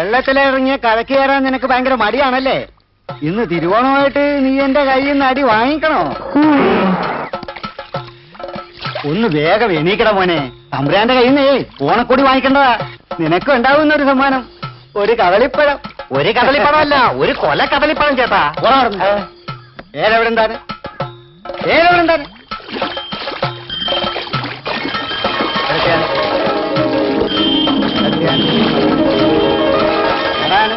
വെള്ളത്തിലിറങ്ങിയ കരക്ക് കയറാൻ നിനക്ക് ഭയങ്കര മടിയാണല്ലേ? ഇന്ന് തിരുവോണമായിട്ട് നീ എന്റെ കയ്യിൽ നിന്ന് അടി വാങ്ങിക്കണോ? ഒന്ന് വേഗം എണീക്കട മോനെ. തമ്പുരാന്റെ കയ്യിൽ നിന്നേ ഓണക്കൊടി വാങ്ങിക്കണ്ടതാ. നിനക്ക് ഉണ്ടാവുന്ന ഒരു സമ്മാനം ഒരു കദളിപ്പഴം. ഒരു കദളിപ്പഴമല്ല, ഒരു കൊല കദളിപ്പഴം ചേട്ടാ. ഏതെവിടെന്താണ്? ഏതെവിടെന്താണ്? അതാണ്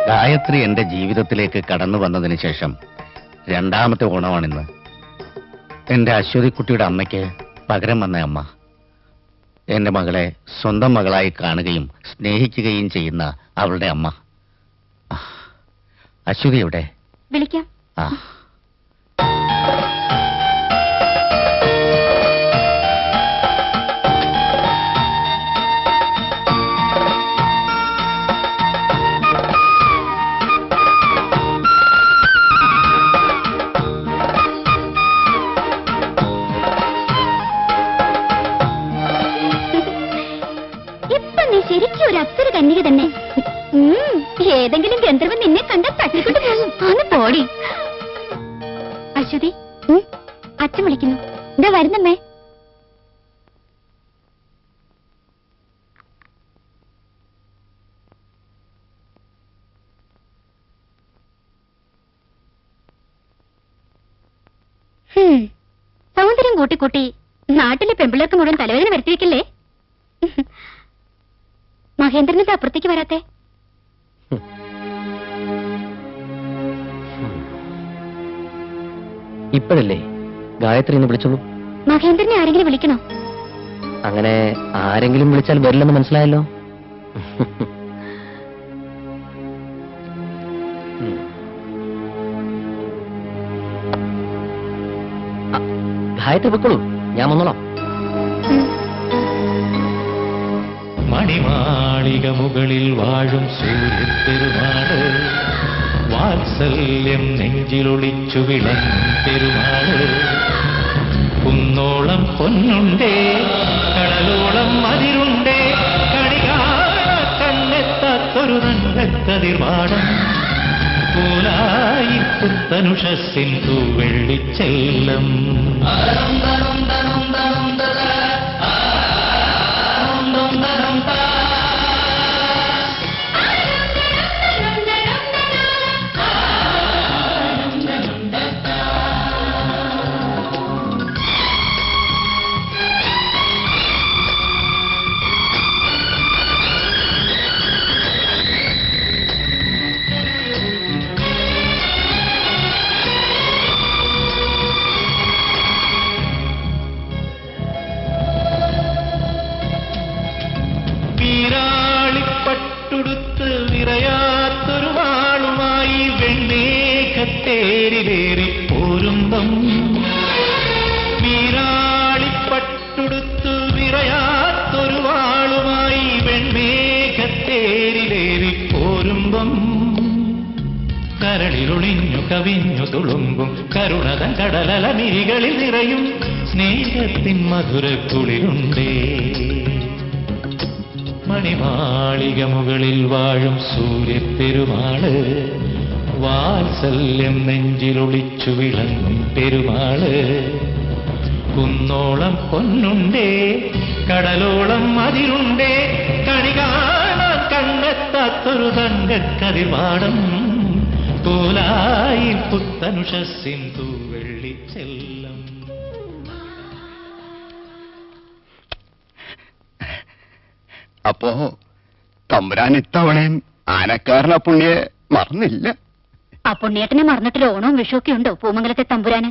ഗായത്രി എന്റെ ജീവിതത്തിലേക്ക് കടന്നു വന്നതിന് ശേഷം രണ്ടാമത്തെ ഓണമാണിന്ന്. എന്റെ അശ്വതിക്കുട്ടിയുടെ അമ്മയ്ക്ക് പകരം വന്ന അമ്മ, എന്റെ മകളെ സ്വന്തം മകളായി കാണുകയും സ്നേഹിക്കുകയും ചെയ്യുന്ന അവളുടെ അമ്മ. അശ്വതി എവിടെ? വിളിക്കാം. ആ, ശരിക്കും ഒരു അപ്സര കന്യക തന്നെ. ഏതെങ്കിലും ഗന്ധർവൻ നിന്നെ കണ്ട തട്ടിക്കൊണ്ട് പോകും. ഒന്ന് പോടി. അശ്വതി, അച്ഛൻ വിളിക്കുന്നു. എന്താ വരുന്നമ്മേ? സൗന്ദര്യം കൂട്ടിക്കൂട്ടി നാട്ടിലെ പെമ്പിള്ളേർക്ക് മുഴുവൻ തലവേദന വരുത്തിവെക്കില്ലേ? മഹേന്ദ്രനത് അപ്പുറത്തേക്ക് വരാത്തെ? ഇപ്പോഴല്ലേ ഗായത്രി എന്ന് വിളിച്ചോളൂ. മഹേന്ദ്രനെ ആരെങ്കിലും വിളിക്കണോ? അങ്ങനെ ആരെങ്കിലും വിളിച്ചാൽ വരില്ലെന്ന് മനസ്സിലായല്ലോ. ഗായത്രി പൊക്കോളൂ, ഞാൻ വന്നോളാം. മണിമാളിക മുകളിൽ വാഴും സൂര്യപ്പെരുമാള്, വാത്സല്യം നെഞ്ചിലൊളിച്ചു വിളങ്ങും പെരുമാള്. കുന്നോളം പൊന്നുണ്ടേ, കടലോളം അതിരുണ്ടേ, കണ്ണെത്താത്തൊരു നങ്കക്കതിർവാടം പോലായി പുത്തനുഷസ്സിൻ തൂവെള്ളിച്ചെല്ലം. പട്ടുടുത്ത് വിറയാത്തൊരു വാളുമായി വെണ്ണേകത്തേരിലേറി പോരുമ്പം, വീരാളിപ്പട്ടുടുത്ത് വിറയാത്തൊരു വാളുമായി വെണ്ണേകത്തേരിലേറി പോരുമ്പം, കരളിലൊളിഞ്ഞു കവിഞ്ഞു തുളുമ്പും കരുണതൻ കടലല മിഴികളിൽ നിറയും സ്നേഹത്തിൻ മധുരക്കുളിരുണ്ടേ. മണിമാളിക മുകളിൽ വാഴും സൂര്യപ്പെരുമാള്, വാത്സല്യം നെഞ്ചിലൊളിച്ചു വിളങ്ങും പെരുമാള്. കുന്നോളം പൊന്നുണ്ടേ, കടലോളം അതിരുണ്ടേ, കണി കാണാൻ കണ്ണെത്താത്തൊരു തങ്കക്കതിർവാടം പോലായി പുത്തനുഷസ്സിൻ തൂവെള്ളിച്ചെല്ലം. അപ്പോ തമ്പുരാൻ ഇത്തവണയും ആനക്കാരനെ പുണ്യെ മറന്നില്ല. ആ പുണ്യേട്ടനെ മറന്നിട്ടൊരു ഓണവും വിഷുവൊക്കെ ഉണ്ടോ പൂമംഗലത്തെ തമ്പുരാന്?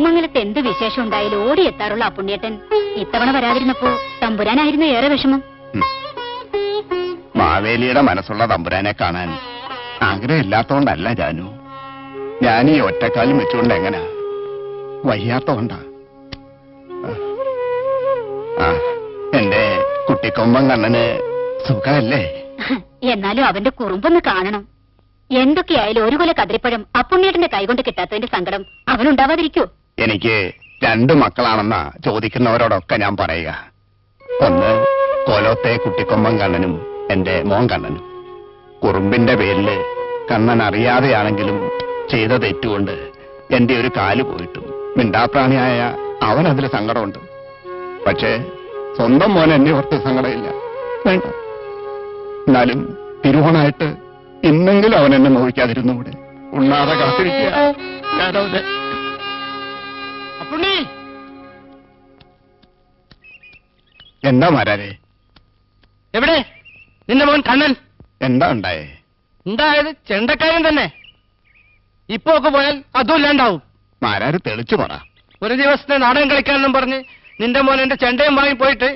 പൂമംഗലത്ത് എന്ത് വിശേഷം ഉണ്ടായാലും ഓടിയെത്താറുള്ള ആ പുണ്യേട്ടൻ ഇത്തവണ വരാതിരുന്നപ്പോ തമ്പുരാനായിരുന്നു ഏറെ വിഷമം. മാവേലിയുടെ മനസ്സുള്ള തമ്പുരാനെ കാണാൻ ആഗ്രഹമില്ലാത്തോണ്ടല്ല ജാനു. ഞാൻ ഈ ഒറ്റക്കാലും വെച്ചുകൊണ്ട് എങ്ങനാ, വയ്യാത്തോണ്ടാ. എന്റെ കുട്ടിക്കൊമ്പൻ കണ്ണന് സുഖമല്ലേ? എന്നാലും അവന്റെ കുറുമ്പൊന്ന് കാണണം. എന്തൊക്കെയായാലും ഒരു കൊല കതിരിപ്പഴം അപ്പുണ്ണിയേട്ടന്റെ കൈകൊണ്ട് കിട്ടാത്തതിന്റെ സങ്കടം അവനുണ്ടാവാതിരിക്കോ? എനിക്ക് 2 മക്കളാണെന്നാ ചോദിക്കുന്നവരോടൊക്കെ ഞാൻ പറയുക. ഒന്ന് കോലോത്തെ കുട്ടിക്കൊമ്പൻ കണ്ണനും എന്റെ മോൻ കണ്ണനും. കുറുമ്പിന്റെ പേരില് കണ്ണൻ അറിയാതെയാണെങ്കിലും ചെയ്ത തെറ്റുകൊണ്ട് എന്റെ ഒരു കാല് പോയിട്ടും മിണ്ടാപ്രാണിയായ അവനതിൽ സങ്കടമുണ്ട്. പക്ഷേ സ്വന്തം മോൻ എന്നെ ഓർത്ത് സങ്കടമില്ല. വേണ്ട, എന്നാലും തിരുവോണായിട്ട് ഇന്നെങ്കിലും അവൻ എന്നെ നോവിക്കാതിരുന്നു കൂടെ? ഉണ്ണാതെ കാത്തിരിക്കുക ഞാനവനെ. അപ്പുണ്ണി, എന്താ മാരാരെ? എവിടെ നിന്റെ മോൻ കണ്ണൻ? എന്താ ഉണ്ടായേ? ഉണ്ടായത് ചെണ്ടക്കാരൻ തന്നെ. ഇപ്പൊ ഒക്കെ പോയാൽ അതും ഇല്ലാണ്ടാവും. മാരാര് തെളിച്ചു പറ. ഒരു ദിവസത്തെ നാടകം കളിക്കാനെന്നും പറഞ്ഞ് നിന്റെ മോൻ എന്റെ ചെണ്ടയും വാങ്ങി പോയിട്ട്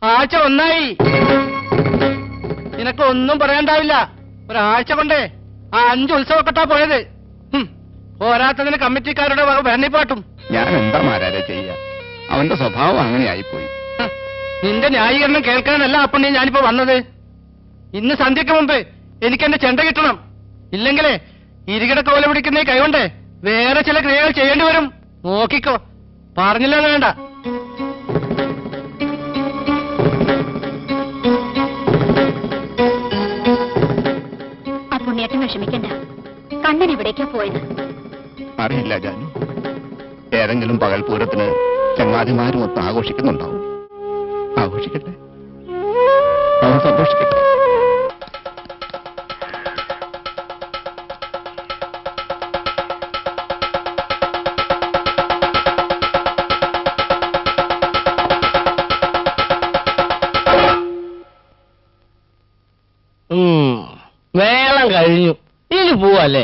ആഴ്ച ഒന്നായി. നിനക്ക് ഒന്നും പറയാണ്ടാവില്ല. ഒരാഴ്ച കൊണ്ടേ ആ 5 ഉത്സവക്കെട്ടാ പോയത്. പോരാത്തതിന് കമ്മിറ്റിക്കാരുടെ ഭരണിപ്പാട്ടും. ഞാൻ എന്താ മാരാരെ ചെയ്യ? അവന്റെ സ്വഭാവം അങ്ങനെയായിപ്പോയി. നിന്റെ ന്യായീകരണം കേൾക്കാനല്ല അപ്പുണ്ണി ഞാനിപ്പോ വന്നത്. ഇന്ന് സന്ധ്യക്ക് മുമ്പ് എനിക്ക് എന്റെ ചെണ്ട കിട്ടണം. ഇല്ലെങ്കിലേ ഇരികിട കോല പിടിക്കുന്ന കൈകൊണ്ട് വേറെ ചില ക്രിയകൾ ചെയ്യേണ്ടി വരും. നോക്കിക്കോ, പറഞ്ഞില്ലെന്ന് വേണ്ട. അപ്പുണ്ണിയേട്ടൻ വിഷമിക്കണ്ട. കണ്ണൻ എവിടേക്കാ പോയത്? അറിയില്ല ജാനു. ഏതെങ്കിലും പകൽപൂരത്തിന് ചങ്ങാതിമാരും ഒത്ത് ആഘോഷിക്കുന്നുണ്ടാവും. ആഘോഷിക്കട്ടെ, അവൻ സന്തോഷിക്കട്ടെ. മേളം കഴിഞ്ഞു, ഇനി പോവല്ലേ?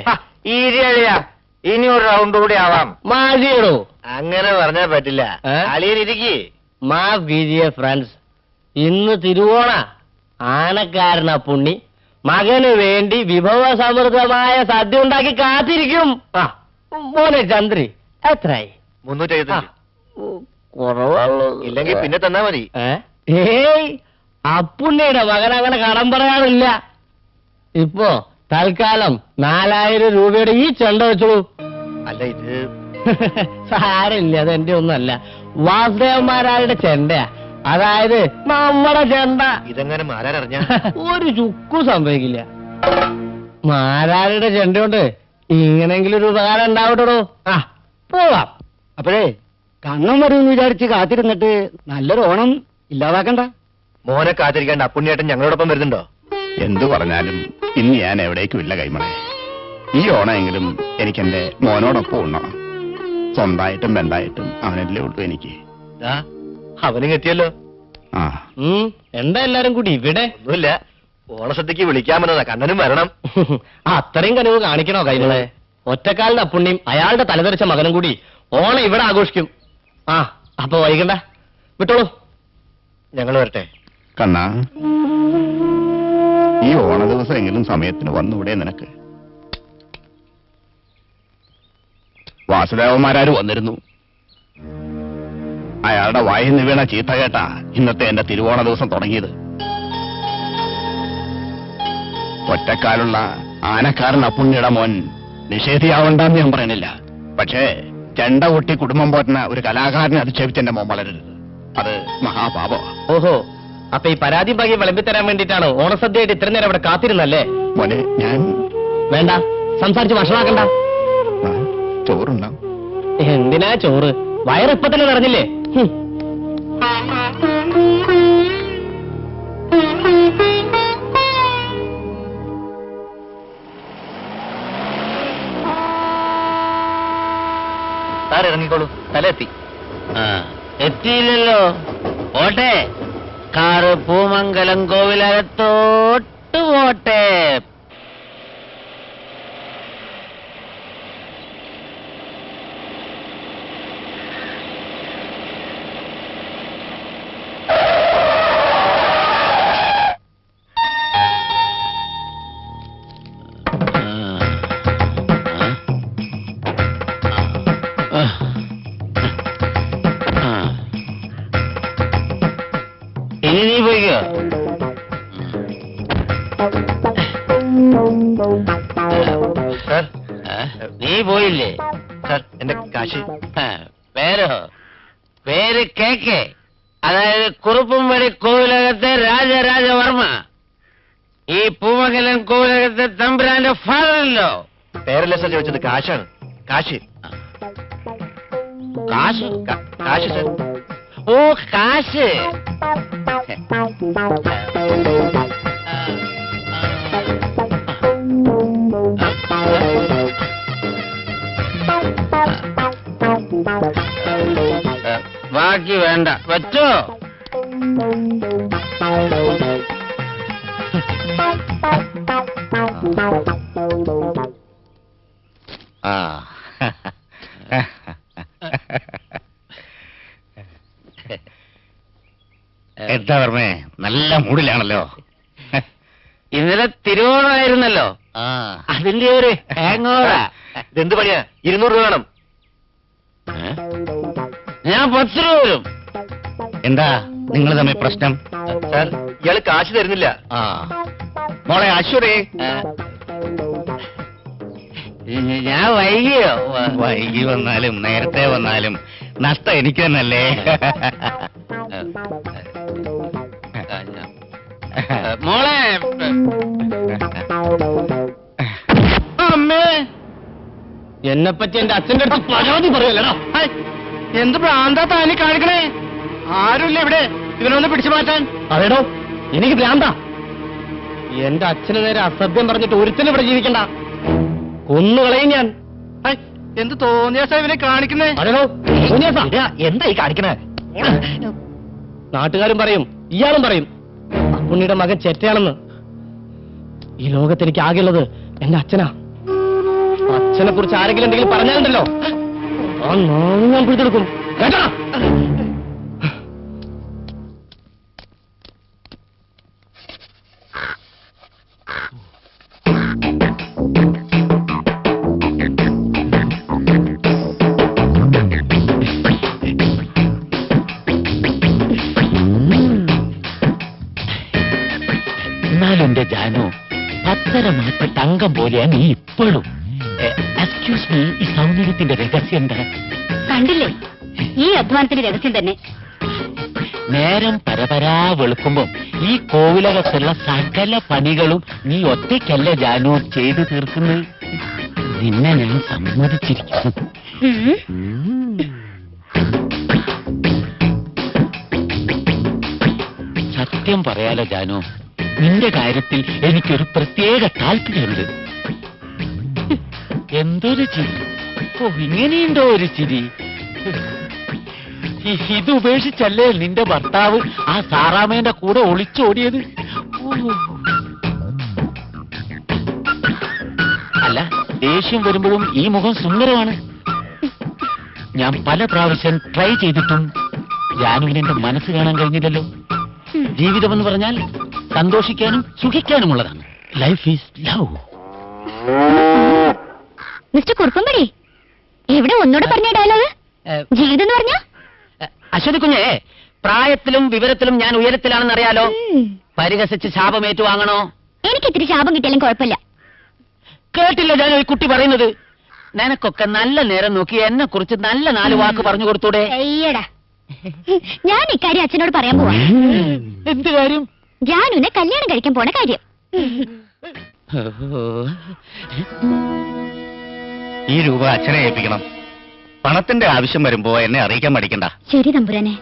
ഇനി ഒരു റൗണ്ട് കൂടി ആവാം. മതിയടോ. അങ്ങനെ പറഞ്ഞാൽ പറ്റില്ല. അളിയനിരിക്കേ. മാഫ് കീജിയെ ഫ്രണ്ട്സ്, ഇന്ന് തിരുവോണ. ആനക്കാരന പുണ്ണി മകന് വേണ്ടി വിഭവസമൃദ്ധമായ സദ്യ ഉണ്ടാക്കി കാത്തിരിക്കും. മോനെ ചന്ദ്രി, എത്രയായി? 375. കുറവുള്ളൂ. ഇല്ലെങ്കിൽ പിന്നെ തന്നാ മതി. ഏയ്, അപ്പുണ്ണിയുടെ മകൻ അങ്ങനെ കടം പറയാറില്ല. ഇപ്പോ തൽക്കാലം 4000 രൂപയുടെ ഈ ചെണ്ട വെച്ചോളൂ. അല്ല, ഇത് സാരമില്ല, അതെന്റെ ഒന്നല്ല, വാസുദേവന്മാരാരുടെ ചെണ്ടയാ. അതായത് നമ്മുടെ ചെണ്ട. ഇതെങ്ങനെ മാരാരറിഞ്ഞ? ഒരു ചുക്കും സംഭവിക്കില്ല. മാരാരുടെ ചെണ്ട കൊണ്ട് ഇങ്ങനെങ്കിലും ഒരു ഉപകാരം ഉണ്ടാവട്ടോ. പോവാം. അപ്പോഴേ കണ്ണം വരുമെന്ന് വിചാരിച്ച് കാത്തിരുന്നിട്ട് നല്ലൊരു ഓണം ഇല്ലാതാക്കണ്ട. മോനെ കാത്തിരിക്കേണ്ട അപ്പുണ്ണിയേട്ടൻ ഞങ്ങളോടൊപ്പം വരുന്നുണ്ടോ? എന്തു പറഞ്ഞാലും ഇന്ന് ഞാൻ എവിടേക്കും ഇല്ല കൈമളെ. ഈ ഓണമെങ്കിലും എനിക്കെന്റെ മോനോടൊപ്പം ഉണ്ണണം. സ്വന്തമായിട്ടും ബന്ധായിട്ടും അവനല്ലേ ഉള്ളൂ എനിക്ക്. അവനും എത്തിയല്ലോ. ആ, എന്താ എല്ലാരും കൂടി ഇവിടെ? ഒന്നുമില്ല, ഓണസദ്യക്ക് വിളിക്കാമെന്നതാ. കണ്ണനും വരണം. അത്രയും കനിവ് കാണിക്കണോ കൈമളെ? ഒറ്റക്കാലിന്റെ അപ്പുണ്ണിയും അയാളുടെ തലതെറിച്ച മകനും കൂടി ഓണം ഇവിടെ ആഘോഷിക്കും. അപ്പൊ വൈകണ്ട, വിട്ടോളൂ. ഞങ്ങൾ വരട്ടെ. കണ്ണാ, ഈ ഓണ ദിവസം എങ്കിലും സമയത്തിന് വന്നൂടെ നിനക്ക്? വാസുദേവന്മാരാര് വന്നിരുന്നു. അയാളുടെ വായിന്ന് വീണ ചീത്ത കേട്ടാ ഇന്നത്തെ എന്റെ തിരുവോണ ദിവസം തുടങ്ങിയത്. ഒറ്റക്കാലുള്ള ആനക്കാരൻ അപ്പുണ്ണിയുടെ മോൻ നിഷേധിയാവണ്ടെന്ന് ഞാൻ പറയണില്ല. പക്ഷേ ചെണ്ട കൊട്ടി കുടുംബം പോറ്റുന്ന ഒരു കലാകാരനെ അധിക്ഷേപിച്ച് എന്റെ മോൻ വളരരുത്. അത് മഹാപാപമാ. ഓഹോ, അപ്പൊ ഈ പരാതി ഭാഗ്യം വിളമ്പിത്തരാൻ വേണ്ടിയിട്ടാണോ ഓണസദ്യയായിട്ട് ഇത്ര നേരം അവിടെ കാത്തിരുന്നല്ലേ? മോനെ, ഞാൻ വേണ്ട, സംസാരിച്ച് വഷളാക്കണ്ട. ചോറുണ്ടാവും. എന്തിനാ ചോറ്? വയറിപ്പ തന്നെ നിറഞ്ഞില്ലേ? ഇറങ്ങിക്കോളൂ, തലെത്തി. എത്തിയില്ലല്ലോ. ഓട്ടെ, കാറ് പൂമംഗലം കോവിലകത്തോട്ട് പോട്ടെ. വരൂ. സാർ നീ പോയില്ലേ? സാർ എന്റെ കാശ്. പേരോ? പേര് കേക്ക്, അതായത് കുറുപ്പുംപടി കോവിലകത്തെ രാജരാജവർമ്മ. ഈ പൂമംഗലം കോവിലകത്തെ തമ്പുരാന്റെ ഫാദറല്ലോ. പേരല്ല സാർ ചോദിച്ചത്, കാശാണ്. കാശ്. കാശ്? കാശ് സാർ. ഓ, കാശ്. ബാക്കി വേണ്ട, വെച്ചോ. എന്താ പറഞ്ഞേ, നല്ല മൂഡിലാണല്ലോ. ഇന്നലെ തിരുവോണമായിരുന്നല്ലോ, അതിന്റെ ഒരു ഹാങ് ഓവറാ. ഇതെന്ത് പണിയാ? 200 രൂപ വേണം. ഞാൻ 10 രൂപ വരും. എന്താ നിങ്ങൾ തമ്മിൽ പ്രശ്നം? സാർ ഇയാള് കാശ് തരുന്നില്ല. മോളെ അശ്വതി, ഞാൻ വൈകിയോ? വൈകി വന്നാലും നേരത്തെ വന്നാലും നഷ്ടം എനിക്ക് തന്നല്ലേ. മോളെ, അമ്മേ, എന്നെപ്പറ്റി എന്റെ അച്ഛന്റെ അടുത്ത് പരാതി പറയല്ലടാ. ഹൈ, എന്ത് ഭ്രാന്താ താനി കാണിക്കണേ? ആരുമില്ല ഇവിടെ ഇവനൊന്ന് പിടിച്ചു മാറ്റാൻ. അതേടോ, എനിക്ക് ഭ്രാന്താ. എന്റെ അച്ഛന് നേരെ അസഭ്യം പറഞ്ഞിട്ട് ഒരുത്തനും ഇവിടെ ജീവിക്കണ്ട, കൊന്നുകളയും ഞാൻ. ഹൈ, എന്ത് തോന്നിയാസാ ഇവനെ കാണിക്കുന്നേ? അതേടോ, എന്താ ഈ കാണിക്കണേ? നാട്ടുകാരും പറയും, ഇയാളും പറയും പുണ്ണിയുടെ മകൻ ചെറ്റയാണെന്ന്. ഈ ലോകത്ത് എനിക്ക് ആകെയുള്ളത് എന്റെ അച്ഛനാ. അച്ഛനെ കുറിച്ച് ആരെങ്കിലും എന്തെങ്കിലും പറഞ്ഞാലുണ്ടല്ലോ, ആ നാളെ ഞാൻ പിടിച്ചെടുക്കും. കേട്ടോ? എന്നാലും എന്റെ ജാനു, പത്തരമാറ്റ തങ്കം പോലെയാണ് നീ ഇപ്പോഴും. എക്സ്ക്യൂസ് മീ, ഈ സൗന്ദര്യത്തിന്റെ രഹസ്യം എന്താ? കണ്ടില്ലേ, ഈ അധ്വാനത്തിന്റെ രഹസ്യം തന്നെ. നേരം പരപരാ വെളുക്കുമ്പം ഈ കോവിലകത്തുള്ള സകല പണികളും നീ ഒറ്റയ്ക്കല്ല ജാനു ചെയ്തു തീർക്കുന്നത്. നിന്നെ ഞാൻ സമ്മതിച്ചിരിക്കുന്നു. സത്യം പറയാലോ ജാനു, നിന്റെ കാര്യത്തിൽ എനിക്കൊരു പ്രത്യേക താല്പര്യമുണ്ട്. എന്തൊരു ചിരി! ഓ, ഇങ്ങനെയുണ്ടോ ഒരു ചിരി? ഇത് ഉപേക്ഷിച്ചല്ലേ നിന്റെ ഭർത്താവ് ആ സാറാമേന്റെ കൂടെ ഒളിച്ചോടിയത്? അല്ല, ദേഷ്യം വരുമ്പോഴും ഈ മുഖം സുന്ദരമാണ്. ഞാൻ പല പ്രാവശ്യം ട്രൈ ചെയ്തിട്ടും ജാനുവിന് എന്റെ മനസ്സ് കാണാൻ കഴിഞ്ഞില്ലല്ലോ. ജീവിതം എന്ന് പറഞ്ഞാൽ സന്തോഷിക്കാനും സുഖിക്കാനുമുള്ളതാണ്. Life is love. Mister Kuruppampady, എവിടെ ഒന്നുകൂടെ പറഞ്ഞ ഡയലോഗ്? ജീവിതം എന്ന് പറഞ്ഞ അശ്വതി കുഞ്ഞേ, പ്രായത്തിലും വിവരത്തിലും ഞാൻ ഉയരത്തിലാണെന്ന് അറിയാലോ. പരിഹസിച്ച് ശാപമേറ്റു വാങ്ങണോ? എനിക്ക് ഇത്തിരി ശാപം കിട്ടിയാലും കുഴപ്പമില്ല. കേട്ടില്ല ഞാൻ ഈ കുട്ടി പറയുന്നത്? നിനക്കൊക്കെ നല്ല നേരം നോക്കി എന്നെ കുറിച്ച് നല്ല 4 വാക്ക് പറഞ്ഞു കൊടുത്തൂടെ? അയ്യടാ, ഞാൻ ഇക്കാര്യം അച്ഛനോട് പറയാൻ പോവാ. എന്ത് കാര്യം? ജാനുവിനെ കല്യാണം കഴിക്കാൻ പോണ കാര്യം. ഈ രൂപ അച്ഛനെ ഏൽപ്പിക്കണം. പണത്തിന്റെ ആവശ്യം വരുമ്പോ എന്നെ അറിയിക്കാൻ മടിക്കണ്ട. ശരി തമ്പുരാനെ.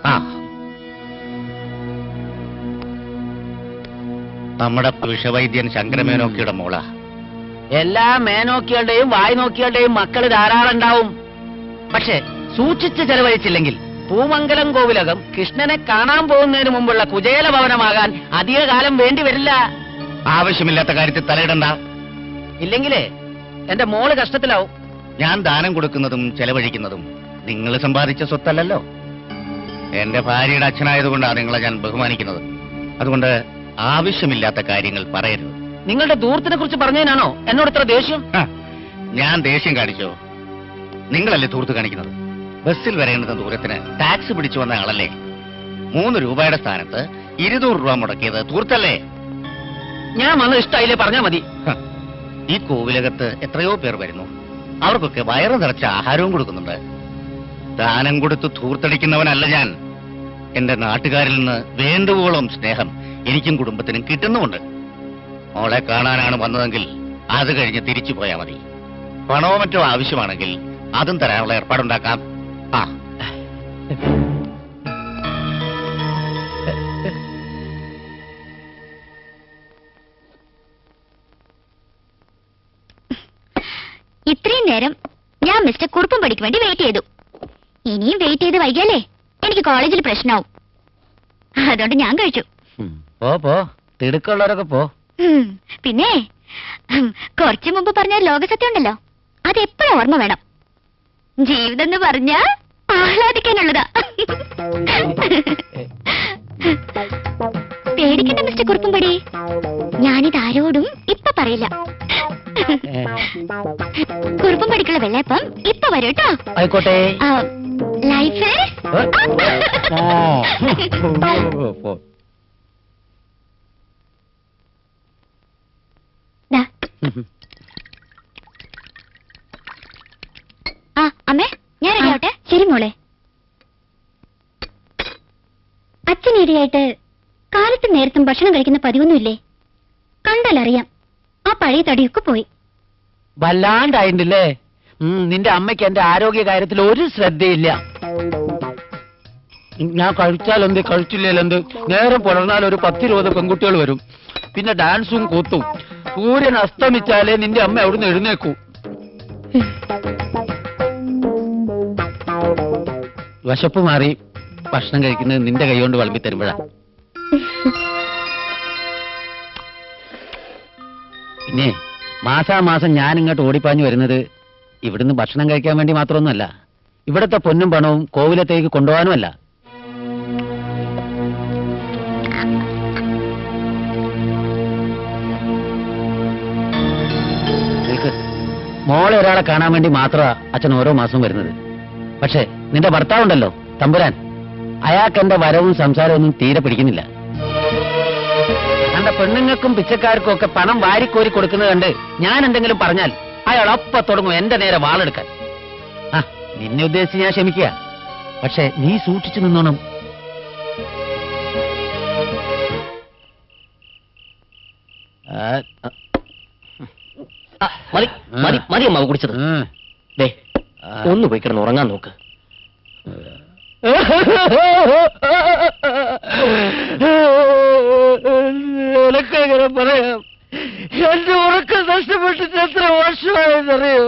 നമ്മുടെ വിഷവൈദ്യൻ ശങ്കരമേനോക്കിയുടെ മോള. എല്ലാ മേനോക്കികളുടെയും വായ്നോക്കികളുടെയും മക്കള് ധാരാളം ഉണ്ടാവും. പക്ഷെ സൂക്ഷിച്ച് ചെലവഴിച്ചില്ലെങ്കിൽ പൂമംഗലം കോവിലകം കൃഷ്ണനെ കാണാൻ പോകുന്നതിന് മുമ്പുള്ള കുചേല ഭവനമാകാൻ അധിക കാലം വേണ്ടി വരില്ല. ആവശ്യമില്ലാത്ത കാര്യത്തിൽ തലയിടണ്ട. ഇല്ലെങ്കിലേ എന്റെ മോള് കഷ്ടത്തിലാവും. ഞാൻ ദാനം കൊടുക്കുന്നതും ചെലവഴിക്കുന്നതും നിങ്ങൾ സമ്പാദിച്ച സ്വത്തല്ലല്ലോ. എന്റെ ഭാര്യയുടെ അച്ഛനായതുകൊണ്ടാണ് നിങ്ങളെ ഞാൻ ബഹുമാനിക്കുന്നത്. അതുകൊണ്ട് ആവശ്യമില്ലാത്ത കാര്യങ്ങൾ പറയരുത്. നിങ്ങളുടെ ദൂരത്തിനെ കുറിച്ച് പറഞ്ഞതിനാണോ എന്നോട് ഇത്ര ദേഷ്യം? ഞാൻ ദേഷ്യം കാണിച്ചോ? നിങ്ങളല്ലേ ദൂരത്ത് കാണിക്കുന്നത്? ബസ്സിൽ വരേണ്ടുന്ന ദൂരത്തിന് ടാക്സ് പിടിച്ചു വന്ന ആളല്ലേ. 3 രൂപയുടെ സ്ഥാനത്ത് 200 രൂപ മുടക്കിയത് തൂർത്തല്ലേ? ഞാൻ വന്നത് ഇഷ്ടമായില്ലേ പറഞ്ഞാ മതി. ഹ, ഈ കോവിലകത്ത് എത്രയോ പേർ വരുന്നു. അവർക്കൊക്കെ വയറ് നിറച്ച ആഹാരവും കൊടുക്കുന്നുണ്ട്. ദാനം കൊടുത്ത് ധൂർത്തടിക്കുന്നവനല്ല ഞാൻ. എന്റെ നാട്ടുകാരിൽ നിന്ന് വേണ്ടുവോളം സ്നേഹം എനിക്കും കുടുംബത്തിനും കിട്ടുന്നുമുണ്ട്. മോളെ കാണാനാണ് വന്നതെങ്കിൽ അത് കഴിഞ്ഞ് തിരിച്ചു പോയാൽ മതി. പണമോ മറ്റോ ആവശ്യമാണെങ്കിൽ അതും തരാനുള്ള ഏർപ്പാടുണ്ടാക്കാം. ആ, ഇത്രയും നേരം ഞാൻ മിസ്റ്റർ കുറുപ്പുംപടിക്ക് വേണ്ടി വെയിറ്റ് ചെയ്തു. ഇനിയും വെയിറ്റ് ചെയ്ത് വൈകിയാലേ എനിക്ക് കോളേജിൽ പ്രശ്നമാവും. അതുകൊണ്ട് ഞാൻ കഴിച്ചു. പോ തിടുക്കുള്ളവരൊക്കെ പോ. പിന്നെ കുറച്ചു മുമ്പ് പറഞ്ഞ ലോകസത്യം ഉണ്ടല്ലോ, അതെപ്പോഴും ഓർമ്മ വേണം. ജീവിതം എന്ന് പറഞ്ഞാ ആഹ്ലാദിക്കാനുള്ളതാ. പേടിക്കണ്ട മിസ്റ്റർ കുറുപ്പുംപടി, ഞാനിത് ആരോടും ഇപ്പൊ പറയില്ല. കുറുപ്പുംപടിക്കുള്ള വെള്ളയപ്പം ഇപ്പൊ വരും കേട്ടോ. ആയിക്കോട്ടെ. ലൈഫ് അമ്മേ, ഞാൻ റെഡിയാവട്ടെ? ശരി മോളെ. അച്ഛനേടിയായിട്ട് കാലത്ത് നേരത്തും ഭക്ഷണം കഴിക്കുന്ന പതിവൊന്നുമില്ലേ? കണ്ടാലറിയാം, ആ പഴയ തടിയൊക്കെ പോയി. വല്ലാണ്ടായിട്ടില്ലേ? നിന്റെ അമ്മയ്ക്ക് എന്റെ ആരോഗ്യ കാര്യത്തിൽ ഒരു ശ്രദ്ധയില്ല. ഞാൻ കഴിച്ചാലെന്ത് കഴിച്ചില്ലേലെന്ത്, നേരം പുലർന്നാൽ ഒരു 10-20 പെൺകുട്ടികൾ വരും. പിന്നെ ഡാൻസും കൂത്തും. സൂര്യൻ അസ്തമിച്ചാലേ നിന്റെ അമ്മ അവിടുന്ന് എഴുന്നേക്കൂ. വിശപ്പ് മാറി ഭക്ഷണം കഴിക്കുന്നത് നിന്റെ കൈ കൊണ്ട് വിളമ്പി തരുമ്പോഴാ. പിന്നെ മാസാമാസം ഞാൻ ഇങ്ങോട്ട് ഓടിപ്പാഞ്ഞു വരുന്നത് ഇവിടുന്ന് ഭക്ഷണം കഴിക്കാൻ വേണ്ടി മാത്രമൊന്നുമല്ല, ഇവിടുത്തെ പൊന്നും പണവും കോവിലത്തേക്ക് കൊണ്ടുപോകാനുമല്ല. മോളെ ഒരാളെ കാണാൻ വേണ്ടി മാത്രമാ അച്ഛൻ ഓരോ മാസവും വരുന്നത്. പക്ഷേ നിന്റെ ഭർത്താവുണ്ടല്ലോ തമ്പുരാൻ, അയാൾക്ക് എന്റെ വരവും സംസാരവും ഒന്നും തീരെ പിടിക്കുന്നില്ല. എന്റെ പെണ്ണുങ്ങൾക്കും പിച്ചക്കാർക്കും ഒക്കെ പണം വാരിക്കോരി കൊടുക്കുന്നത് കണ്ട് ഞാൻ എന്തെങ്കിലും പറഞ്ഞാൽ അയാൾ അപ്പ തുടങ്ങും എന്റെ നേരെ വാളെടുക്കാൻ. ആ, നിന്നെ ഉദ്ദേശിച്ച് ഞാൻ ക്ഷമിക്കുക. പക്ഷെ നീ സൂക്ഷിച്ചു നിന്നോണം. മതി മതി മതി അമ്മ കുടിച്ചത്. ദേ, ഒന്ന് പോയി കിടന്ന് ഉറങ്ങാൻ നോക്ക്. എനക്കങ്ങനെ പറയാം. എന്റെ ഉറക്കം നഷ്ടപ്പെട്ടിട്ട് എത്ര വർഷമായെന്നറിയോ?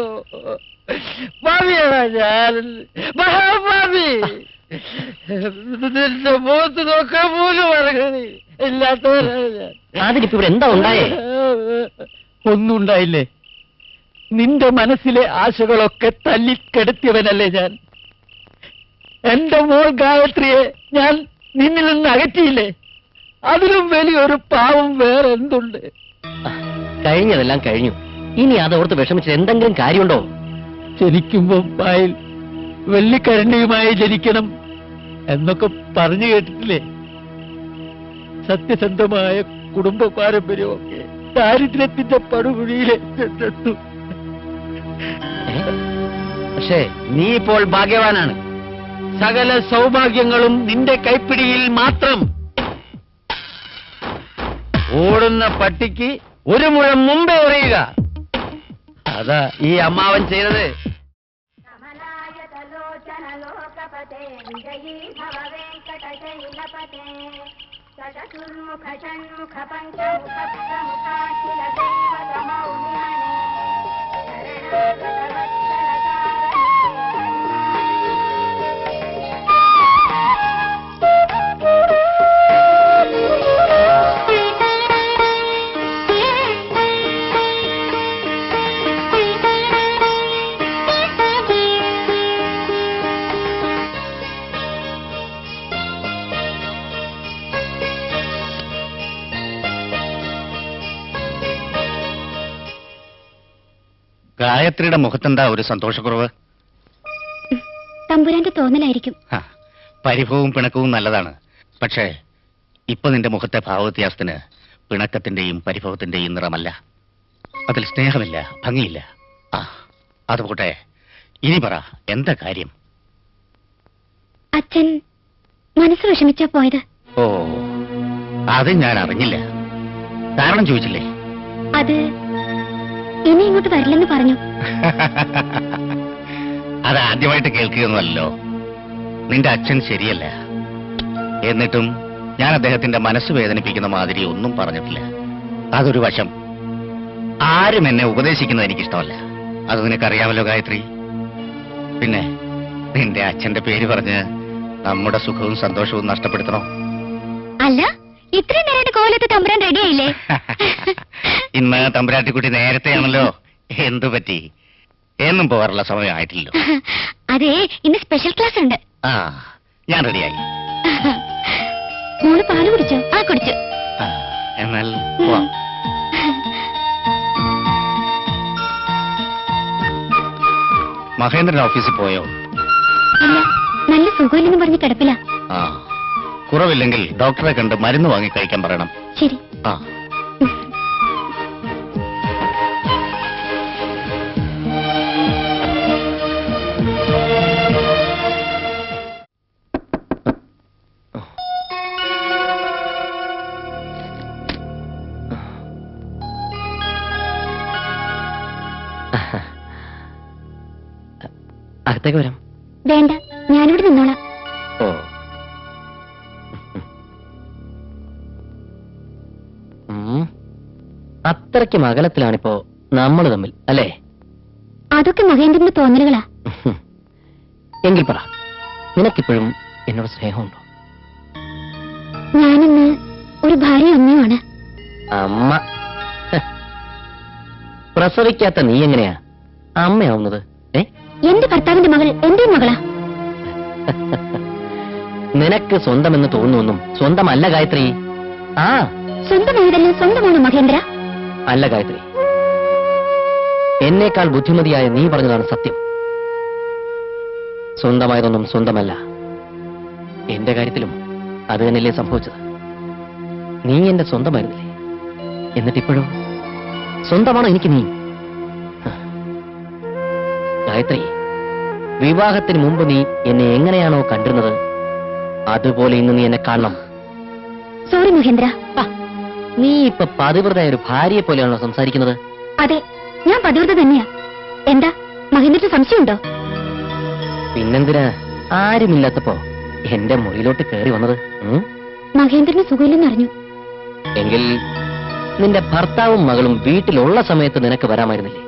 ഭാവിയാണ് ഞാൻ, മഹാഭാവി. നിന്റെ മുഖത്ത് നോക്കാൻ പോലും അർഹത ഇല്ലാത്തവരാണ് ഞാൻ. അതിനിപ്പോ ഇവിടെ എന്താ ഉണ്ടായേ? ഒന്നും ഉണ്ടായില്ലേ? നിന്റെ മനസ്സിലെ ആശകളൊക്കെ തല്ലിക്കെടുത്തിയവനല്ലേ ഞാൻ. എന്റെ മോൾ ഗായത്രിയെ ഞാൻ നിന്നിൽ നിന്ന് അകറ്റിയില്ലേ? അതിലും വലിയൊരു പാവം വേറെ എന്തുണ്ട്? കഴിഞ്ഞതെല്ലാം കഴിഞ്ഞു. ഇനി അതോർത്ത് വിഷമിച്ചിട്ട് എന്തെങ്കിലും കാര്യമുണ്ടോ? ജനിക്കുമ്പോ പായിൽ വെള്ളിക്കരണ്ടിയുമായി ജനിക്കണം എന്നൊക്കെ പറഞ്ഞു കേട്ടിട്ടില്ലേ? സത്യസന്ധമായ കുടുംബ പാരമ്പര്യമൊക്കെ ദാരിദ്ര്യത്തിന്റെ പടുകുഴിയിലെത്തു. പക്ഷേ നീ ഇപ്പോൾ ഭാഗ്യവാനാണ്. സകല സൗഭാഗ്യങ്ങളും നിന്റെ കൈപ്പിടിയിൽ മാത്രം. ഓടുന്ന പട്ടിക്ക് ഒരു മുഴം മുമ്പേ എറിയുക. അതാ ഈ അമ്മാവൻ ചെയ്തത്. ഗായത്രിയുടെ മുഖത്തെന്താ ഒരു സന്തോഷക്കുറവ്? തമ്പുരാന്റെ തോന്നലായിരിക്കും. പരിഭവവും പിണക്കവും നല്ലതാണ്. പക്ഷേ ഇപ്പൊ നിന്റെ മുഖത്തെ ഭാവവ്യത്യാസത്തിന് പിണക്കത്തിന്റെയും പരിഭവത്തിന്റെയും നിറമല്ല, അതിൽ സ്നേഹമില്ല, ഭംഗിയില്ല. ആ അതുപോട്ടെ, ഇനി പറ, എന്താ കാര്യം? അച്ഛൻ മനസ്സ് വിഷമിച്ചാ പോയത്. ഓ, അത് ഞാൻ അറിഞ്ഞില്ല. കാരണം ചോദിച്ചില്ലേ? അത് ഇനി ഇങ്ങോട്ട് വരില്ലെന്ന് പറഞ്ഞു. അത് ആദ്യമായിട്ട് കേൾക്കുകയൊന്നുമല്ലോ. നിന്റെ അച്ഛൻ ശരിയല്ല. എന്നിട്ടും ഞാൻ അദ്ദേഹത്തിന്റെ മനസ്സ് വേദനിപ്പിക്കുന്ന മാതിരി ഒന്നും പറഞ്ഞിട്ടില്ല. അതൊരു വശം. ആരും എന്നെ ഉപദേശിക്കുന്നത് എനിക്കിഷ്ടമല്ല. അത് നിനക്കറിയാമല്ലോ ഗായത്രി. പിന്നെ നിന്റെ അച്ഛന്റെ പേര് പറഞ്ഞ് നമ്മുടെ സുഖവും സന്തോഷവും നഷ്ടപ്പെടുത്തണോ? അല്ല, ഇത്രയും നേരമായിട്ട് കോലത്ത് തമ്പുരാൻ റെഡിയായില്ലേ? ഇന്ന് തമ്പുരാട്ടിക്കുട്ടി നേരത്തെയാണല്ലോ. എന്തു പറ്റി? എന്നും പോകാറുള്ള സമയമായിട്ടില്ലല്ലോ. അതെ, ഇന്ന് സ്പെഷ്യൽ ക്ലാസ് ഉണ്ട്. ആ, ഞാൻ റെഡിയായി. മോള് പാല് കുടിച്ചോ? ആ, കുടിച്ചു. ആ, എന്നാൽ പോവാം. മഹേന്ദ്രൻ ഓഫീസിൽ പോയോ? ഇല്ല, നല്ല സുഖമില്ലെന്ന് പറഞ്ഞ് കിടപ്പില്ല. ആ, കുറവില്ലെങ്കിൽ ഡോക്ടറെ കണ്ട് മരുന്ന് വാങ്ങി കഴിക്കാൻ പറയണം. ശരി. ആ. അകത്തേക്ക് വരാം. വേണ്ട, ഞാനിവിടെ നിന്നോളാം. ഓ, അത്രയ്ക്കും അകലത്തിലാണിപ്പോ നമ്മൾ തമ്മിൽ, അല്ലേ? അതൊക്കെ മഹേന്ദ്രന്റെ തോന്നലുകളാ. എങ്കിൽ പറ, നിനക്കിപ്പോഴും എന്നോട് സ്നേഹമുണ്ടോ? ഞാനിന്ന് ഒരു ഭാര്യ അമ്മയുമാണ്. അമ്മ? പ്രസവിക്കാത്ത നീ എങ്ങനെയാ അമ്മയാവുന്നത്? എന്റെ ഭർത്താവിന്റെ മകൾ എന്റെ മകളാ. നിനക്ക് സ്വന്തമെന്ന് തോന്നുന്നൊന്നും സ്വന്തമല്ല ഗായത്രി. ആ, സ്വന്തമായതല്ലേ സ്വന്തമാണ് മഹേന്ദ്ര. അല്ല ഗായത്രി, എന്നേക്കാൾ ബുദ്ധിമതിയായ നീ പറഞ്ഞതാണ് സത്യം. സ്വന്തമായതൊന്നും സ്വന്തമല്ല. എന്റെ കാര്യത്തിലും അത് തന്നെയല്ലേ സംഭവിച്ചത്. നീ എന്റെ സ്വന്തമായിരുന്നില്ലേ? എന്നിട്ടിപ്പോഴും സ്വന്തമാണോ എനിക്ക് നീ? ഗായത്രി, വിവാഹത്തിന് മുമ്പ് നീ എന്നെ എങ്ങനെയാണോ കണ്ടിരുന്നത് അതുപോലെ ഇന്ന് നീ എന്നെ കാണണം. സോറി മഹേന്ദ്ര. നീ ഇപ്പൊ പതിവ്രതയായ ഒരു ഭാര്യയെ പോലെയാണോ സംസാരിക്കുന്നത്? അതെ, ഞാൻ പതിവ്രത തന്നെയാ. എന്താ മഹേന്ദ്രന് സംശയമുണ്ടോ? പിന്നെന്തിനാ ആരുമില്ലാത്തപ്പോ എന്റെ മുറിയിലോട്ട് കയറി വന്നത്? മഹേന്ദ്രന് സുഖമില്ലെന്ന് അറിഞ്ഞു. എങ്കിൽ നിന്റെ ഭർത്താവും മകളും വീട്ടിലുള്ള സമയത്ത് നിനക്ക് വരാമായിരുന്നില്ലേ?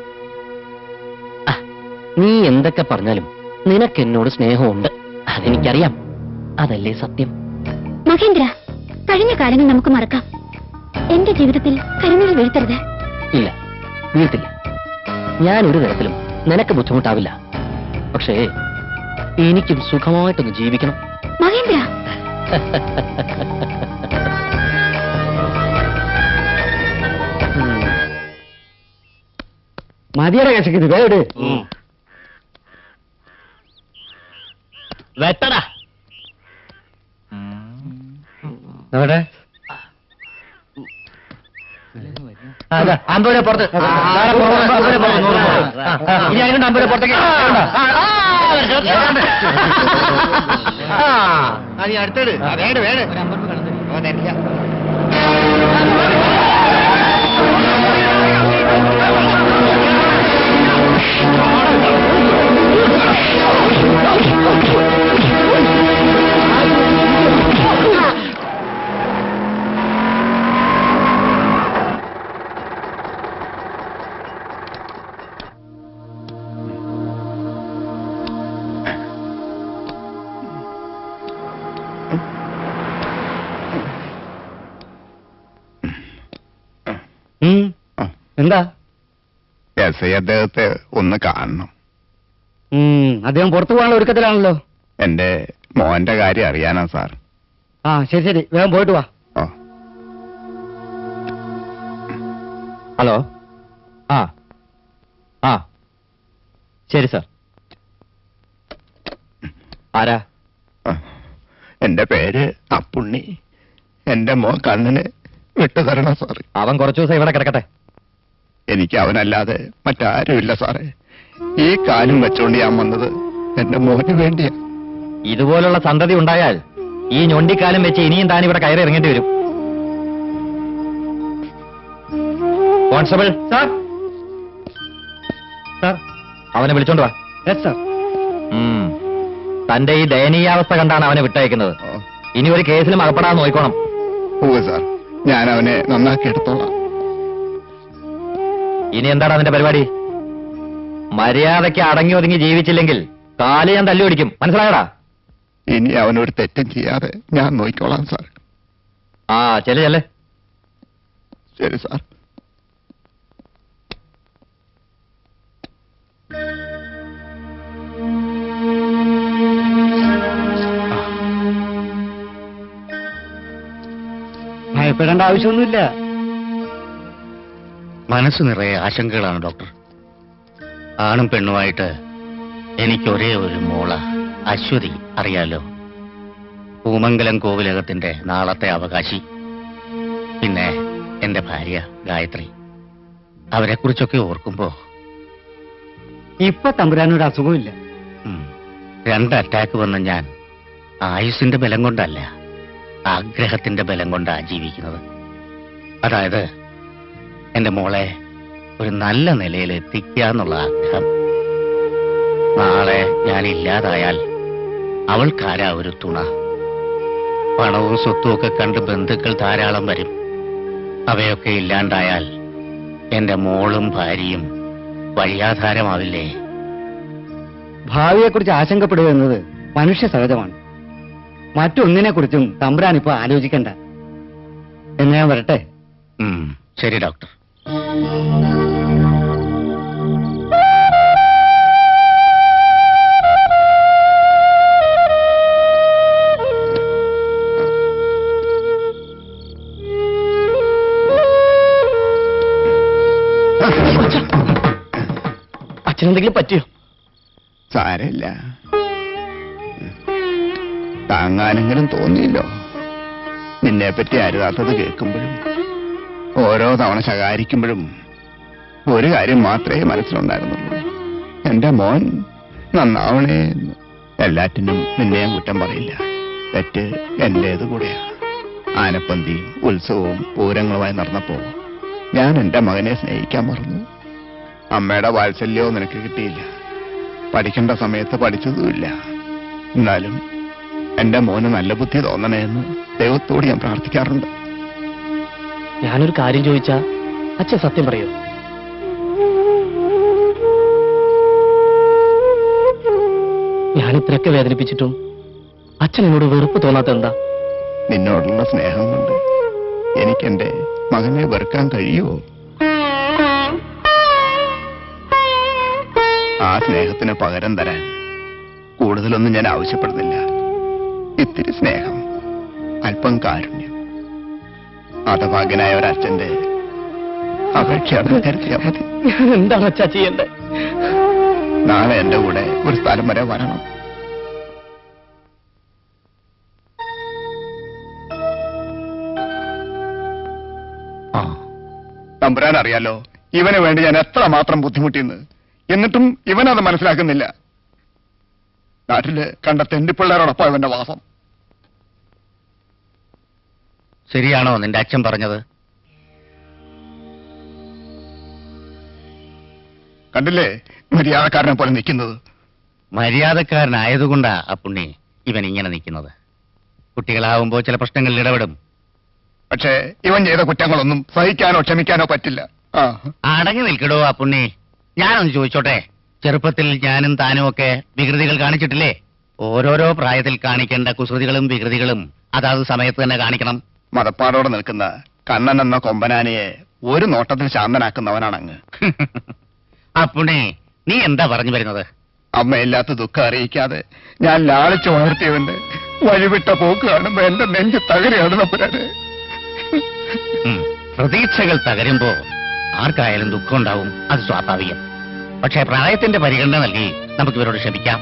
നീ എന്തൊക്കെ പറഞ്ഞാലും നിനക്ക് എന്നോട് സ്നേഹമുണ്ട്, അതെനിക്കറിയാം. അതല്ലേ സത്യം? മഹേന്ദ്ര, കഴിഞ്ഞ കാലങ്ങൾ നമുക്ക് മറക്കാം. എന്റെ ജീവിതത്തിൽ കരിനിഴൽ വീഴ്ത്തരുത്. ഇല്ല, വീഴ്ത്തില്ല. ഞാൻ ഒരു തരത്തിലും നിനക്ക് ബുദ്ധിമുട്ടാവില്ല. പക്ഷേ എനിക്കും സുഖമായിട്ടൊന്ന് ജീവിക്കണം. മഹേന്ദ്ര, മതിയുടെ കശക്കിത് വേട് വെട്ടടാ. എവിടെ? അമ്പത് രൂപ പുറത്ത്. ഇനി അതിനുണ്ട് 50 രൂപ പുറത്തേക്ക്. നീ അടുത്തേട്. വേട് വേട്. തരില്ല. എന്താ? അദ്ദേഹത്തെ ഒന്ന് കാണണം. അദ്ദേഹം പുറത്തു പോകാനുള്ള ഒരുക്കത്തിലാണല്ലോ. എന്റെ മോന്റെ കാര്യം അറിയാനാ സാർ. ആ, ശരി ശരി, വേഗം പോയിട്ട് വാ. ഓ, ഹലോ. ആ ആ ശരി സാർ. ആരാ? എന്റെ പേര് അപ്പുണ്ണി. എന്റെ മോൻ കണ്ണിന് വിട്ടുതരണം സാറ്. അവൻ കുറച്ചു ദിവസം ഇവിടെ കിടക്കട്ടെ. എനിക്ക് അവനല്ലാതെ മറ്റാരുമില്ല സാറേ. ഈ കാലും വെച്ചോണ്ട് ഞാൻ വന്നത് എന്റെ മോന് വേണ്ടിയാ. ഇതുപോലുള്ള സന്തതി ഉണ്ടായാൽ ഈ ഞൊണ്ടിക്കാലം വെച്ച് ഇനിയും താൻ ഇവിടെ കയറി ഇറങ്ങേണ്ടി വരും. Constable sir, sir. അവനെ വിളിച്ചോണ്ട് വാ. Yes sir. തന്റെ ഈ ദയനീയാവസ്ഥ കണ്ടാണ് അവനെ വിട്ടയക്കുന്നത്. ഇനി ഒരു കേസിലും അകപ്പെടാൻ നോക്കണം. ഓ സാർ, ഞാൻ അവനെ നന്നാക്കി എടുത്തോളാം. ഇനി എന്താണ് അതിന്റെ പരിപാടി? മര്യാദയ്ക്ക് അടങ്ങി ഒതുങ്ങി ജീവിച്ചില്ലെങ്കിൽ കാല് ഞാൻ തല്ലി ഓടിക്കും. മനസ്സിലായടാ? ഇനി അവനൊരു തെറ്റും ചെയ്യാതെ ഞാൻ നോക്കിക്കോളാം സാർ. ആ ചെല്ല് ചെല്ല്. ശരി സാർ. ഭയപ്പെടേണ്ട ആവശ്യമൊന്നുമില്ല. മനസ്സ് നിറയെ ആശങ്കകളാണ് ഡോക്ടർ. ആണും പെണ്ണുമായിട്ട് എനിക്ക് ഒരേ ഒരു മോള അശ്വതി, അറിയാലോ. പൂമംഗലം കോവിലകത്തിന്റെ നാളത്തെ അവകാശി. പിന്നെ എന്റെ ഭാര്യ ഗായത്രി. അവരെക്കുറിച്ചൊക്കെ ഓർക്കുമ്പോ ഇപ്പൊ തമ്പുരാനൊരു അസുഖമില്ല. 2 അറ്റാക്ക് വന്ന ഞാൻ ആയുസിന്റെ ബലം കൊണ്ടല്ല, ആഗ്രഹത്തിന്റെ ബലം കൊണ്ടാ ജീവിക്കുന്നത്. അതായത് എന്റെ മോളെ ഒരു നല്ല നിലയിൽ എത്തിക്കുക എന്നുള്ള ആഗ്രഹം. നാളെ ഞാൻ ഇല്ലാതായാൽ അവൾക്കാരാ ഒരു തുണ. പണവും സ്വത്തും ഒക്കെ കണ്ട് ബന്ധുക്കൾ ധാരാളം വരും. അവയൊക്കെ ഇല്ലാണ്ടായാൽ എന്റെ മോളും ഭാര്യയും വഴിയാധാരമാവില്ലേ? ഭാവിയെക്കുറിച്ച് ആശങ്കപ്പെടുക എന്നത് മനുഷ്യ സഹജമാണ്. മറ്റൊന്നിനെ കുറിച്ചും തമ്പുരാൻ ഇപ്പൊ ആലോചിക്കണ്ട. എന്ന് ഞാൻ വരട്ടെ. ശരി ഡോക്ടർ. അച്ഛനെന്തെങ്കിലും പറ്റിയോ? സാരമില്ല, താങ്ങാനെങ്കിലും തോന്നിയില്ലോ. നിന്നെപ്പറ്റി അരുതാത്തത് കേൾക്കുമ്പോഴും ഓരോ തവണ ശകാരിക്കുമ്പോഴും ഒരു കാര്യം മാത്രമേ മനസ്സിലുണ്ടായിരുന്നുള്ളൂ, എന്റെ മോൻ നന്നാവണേ. എല്ലാറ്റിനും നിന്നെയും കുറ്റം പറയില്ല. തെറ്റ് എന്റേത് കൂടെയാ. ആനപ്പന്തിയും ഉത്സവവും പൂരങ്ങളുമായി നടന്നപ്പോ ഞാൻ എന്റെ മകനെ സ്നേഹിക്കാൻ മറന്നു. അമ്മയുടെ വാത്സല്യവും നിനക്ക് കിട്ടിയില്ല. പഠിക്കേണ്ട സമയത്ത് പഠിച്ചതുമില്ല. എന്നാലും എന്റെ മോന് നല്ല ബുദ്ധി തോന്നണേ എന്ന് ദൈവത്തോട് ഞാൻ പ്രാർത്ഥിക്കാറുണ്ട്. ഞാനൊരു കാര്യം ചോദിച്ചാ അച്ഛൻ സത്യം പറയോ? ഞാനിത്രയൊക്കെ വേദനിപ്പിച്ചിട്ടും അച്ഛൻ എന്നോട് വെറുപ്പ് തോന്നാത്ത എന്താ? നിന്നോടുള്ള സ്നേഹം കൊണ്ട് എനിക്കെന്റെ മകനെ വെറുക്കാൻ കഴിയുമോ? ആ സ്നേഹത്തിന് പകരം തരാൻ കൂടുതലൊന്നും ഞാൻ ആവശ്യപ്പെടുന്നില്ല. ഇത്തിരി സ്നേഹം, അല്പം കാരുണ്യം. ഹതഭാഗ്യനായ ഒരച്ഛന്റെ അപേക്ഷയാണെന്ന് കരുതിയാൽ മതി. എന്താണ് അച്ഛാ ചെയ്യണ്ടേ? നാളെ എന്റെ കൂടെ ഒരു സ്ഥലം വരെ വരണം. തമ്പുരാൻ അറിയാലോ ഇവന് വേണ്ടി ഞാൻ എത്ര മാത്രം ബുദ്ധിമുട്ടിയെന്ന്. എന്നിട്ടും ഇവനത് മനസ്സിലാക്കുന്നില്ല. നാട്ടില് കണ്ട തെണ്ടിപ്പിള്ളേരോടൊപ്പം ഇവന്റെ വാസം. ശരിയാണോ നിന്റെ അച്ഛൻ പറഞ്ഞത്? കണ്ടില്ലേ മര്യാദക്കാരനെ പോലെ നിൽക്കുന്നത്? മര്യാദക്കാരനായതുകൊണ്ടാ ആ പുണ്ണി ഇവൻ ഇങ്ങനെ നിൽക്കുന്നത്. കുട്ടികളാവുമ്പോ ചില പ്രശ്നങ്ങളിൽ ഇടപെടും. പക്ഷേ ഇവൻ ചെയ്ത കുറ്റങ്ങളൊന്നും സഹിക്കാനോ ക്ഷമിക്കാനോ പറ്റില്ല. അടങ്ങി നിൽക്കടോ ആ പുണ്ണി. ഞാനൊന്ന് ചോദിച്ചോട്ടെ, ചെറുപ്പത്തിൽ ഞാനും താനും ഒക്കെ വികൃതികൾ കാണിച്ചിട്ടില്ലേ? ഓരോരോ പ്രായത്തിൽ കാണിക്കേണ്ട കുസൃതികളും വികൃതികളും അതാത് സമയത്ത് തന്നെ കാണിക്കണം. മതപ്പാടോടെ നിൽക്കുന്ന കണ്ണൻ എന്ന കൊമ്പനാനയെ ഒരു നോട്ടത്തിൽ ശാന്തനാക്കുന്നവനാണങ്ങ്. ആ പുണ്ണി, നീ എന്താ പറഞ്ഞു വരുന്നത്? അമ്മയില്ലാത്ത ദുഃഖം അറിയിക്കാതെ ഞാൻ ലാളിച്ചു വളർത്തിയവന്റെ വഴിവിട്ട പോക്ക് കാണുമ്പോ എന്റെ നെഞ്ച് തകരുകയാണ് തമ്പുരാനെ. പ്രതീക്ഷകൾ തകരുമ്പോ ആർക്കായാലും ദുഃഖം ഉണ്ടാവും, അത് സ്വാഭാവികം. പക്ഷേ പ്രായത്തിന്റെ പരിഗണന നൽകി നമുക്ക് ഇവരോട് ക്ഷമിക്കാം.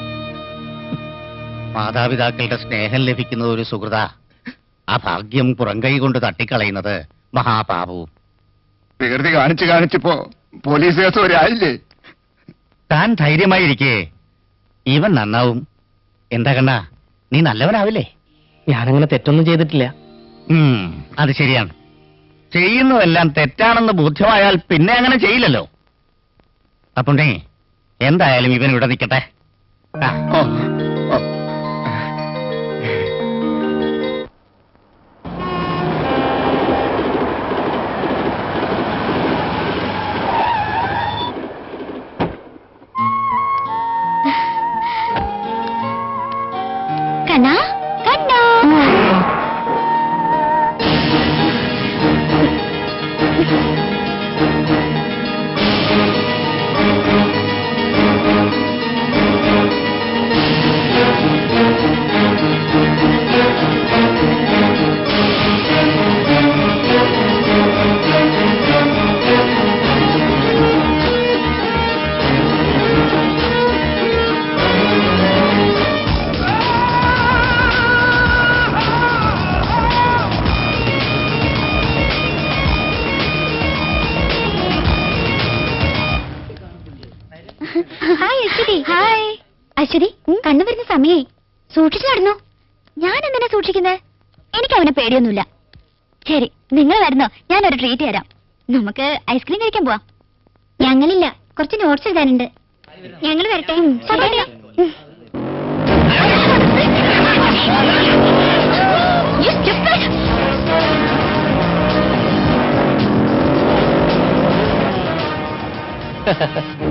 മാതാപിതാക്കളുടെ സ്നേഹം ലഭിക്കുന്നത് ഒരു സുഹൃത. ആ ഭാഗ്യം പുറംകൈ കൊണ്ട് തട്ടിക്കളയുന്നത് മഹാപാപവും. പ്രകൃതി കാണിച്ചിപ്പോ പോലീസ് കേസ് വരെ ആയില്ലേ? താൻ ധൈര്യമായിരിക്കേ, ഇവൻ നന്നാവും. എന്താ കണ്ണാ, നീ നല്ലവനാവില്ലേ? ഞാനങ്ങനെ തെറ്റൊന്നും ചെയ്തിട്ടില്ല. അത് ശരിയാണ്. ചെയ്യുന്നതെല്ലാം തെറ്റാണെന്ന് ബോധ്യമായാൽ പിന്നെ അങ്ങനെ ചെയ്യില്ലല്ലോ. അപ്പുണ്ണി, എന്തായാലും ഇവൻ ഇവിടെ നിൽക്കട്ടെ. ആ. ഓ, ഓ. കണ്ണാ, കണ്ണാ. ഹായ് അശ്വതി. ഹായ് അശ്വതി, കണ്ണു വരുന്ന സമയേ സൂക്ഷിച്ചു നടന്നു. ഞാൻ എന്തിനാ സൂക്ഷിക്കുന്നത്? എനിക്ക് അവനെ പേടിയൊന്നുമില്ല. ശരി, നിങ്ങൾ വരുന്നോ? ഞാനൊരു ട്രീറ്റ് തരാം. നമുക്ക് ഐസ്ക്രീം കഴിക്കാൻ പോവാം. ഞങ്ങളില്ല, കുറച്ച് നോട്ട്സ് എഴുതാനുണ്ട്. ഞങ്ങൾ വരട്ടെ. You stupid!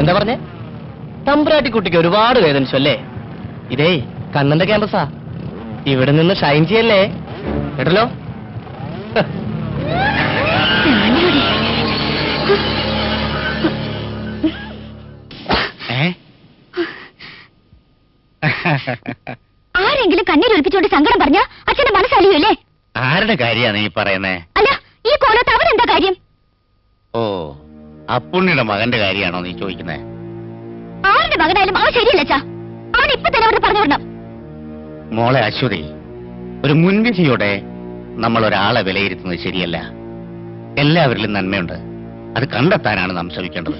എന്താ പറഞ്ഞേ? തമ്പുരാട്ടിക്കുട്ടിക്ക് ഒരുപാട് വേദനിച്ചു അല്ലേ? ഇതേ കണ്ണന്റെ ക്യാമ്പസാ. ഇവിടെ നിന്ന് ഷൈൻ ചെയ്യല്ലേ കേട്ടല്ലോ. ആരെങ്കിലും കണ്ണീരൊലിപ്പിച്ചുകൊണ്ട് സങ്കടം പറഞ്ഞ അച്ഛന്റെ മനസ്സലിയല്ലേ? ആരുടെ കാര്യമാണ് നീ പറയുന്നേ? അല്ല, ഈ കോലത്ത് അവനെന്താ കാര്യം? ഓ, അപ്പുണ്ണിയുടെ മകന്റെ കാര്യമാണോ നീ ചോദിക്കുന്നേ? ആരുടെ മകനായാലും അവൻ ശരിയല്ല അച്ഛാ. അവൻ ഇപ്പൊ തന്നെ അവിടെ പറഞ്ഞു വിടണം. മോളെ അശ്വതി, ഒരു മുൻവിധിയോടെ നമ്മൾ ഒരാളെ വിലയിരുത്തുന്നത് ശരിയല്ല. എല്ലാവരിലും നന്മയുണ്ട്, അത് കണ്ടെത്താനാണ് നാം ശ്രമിക്കേണ്ടത്.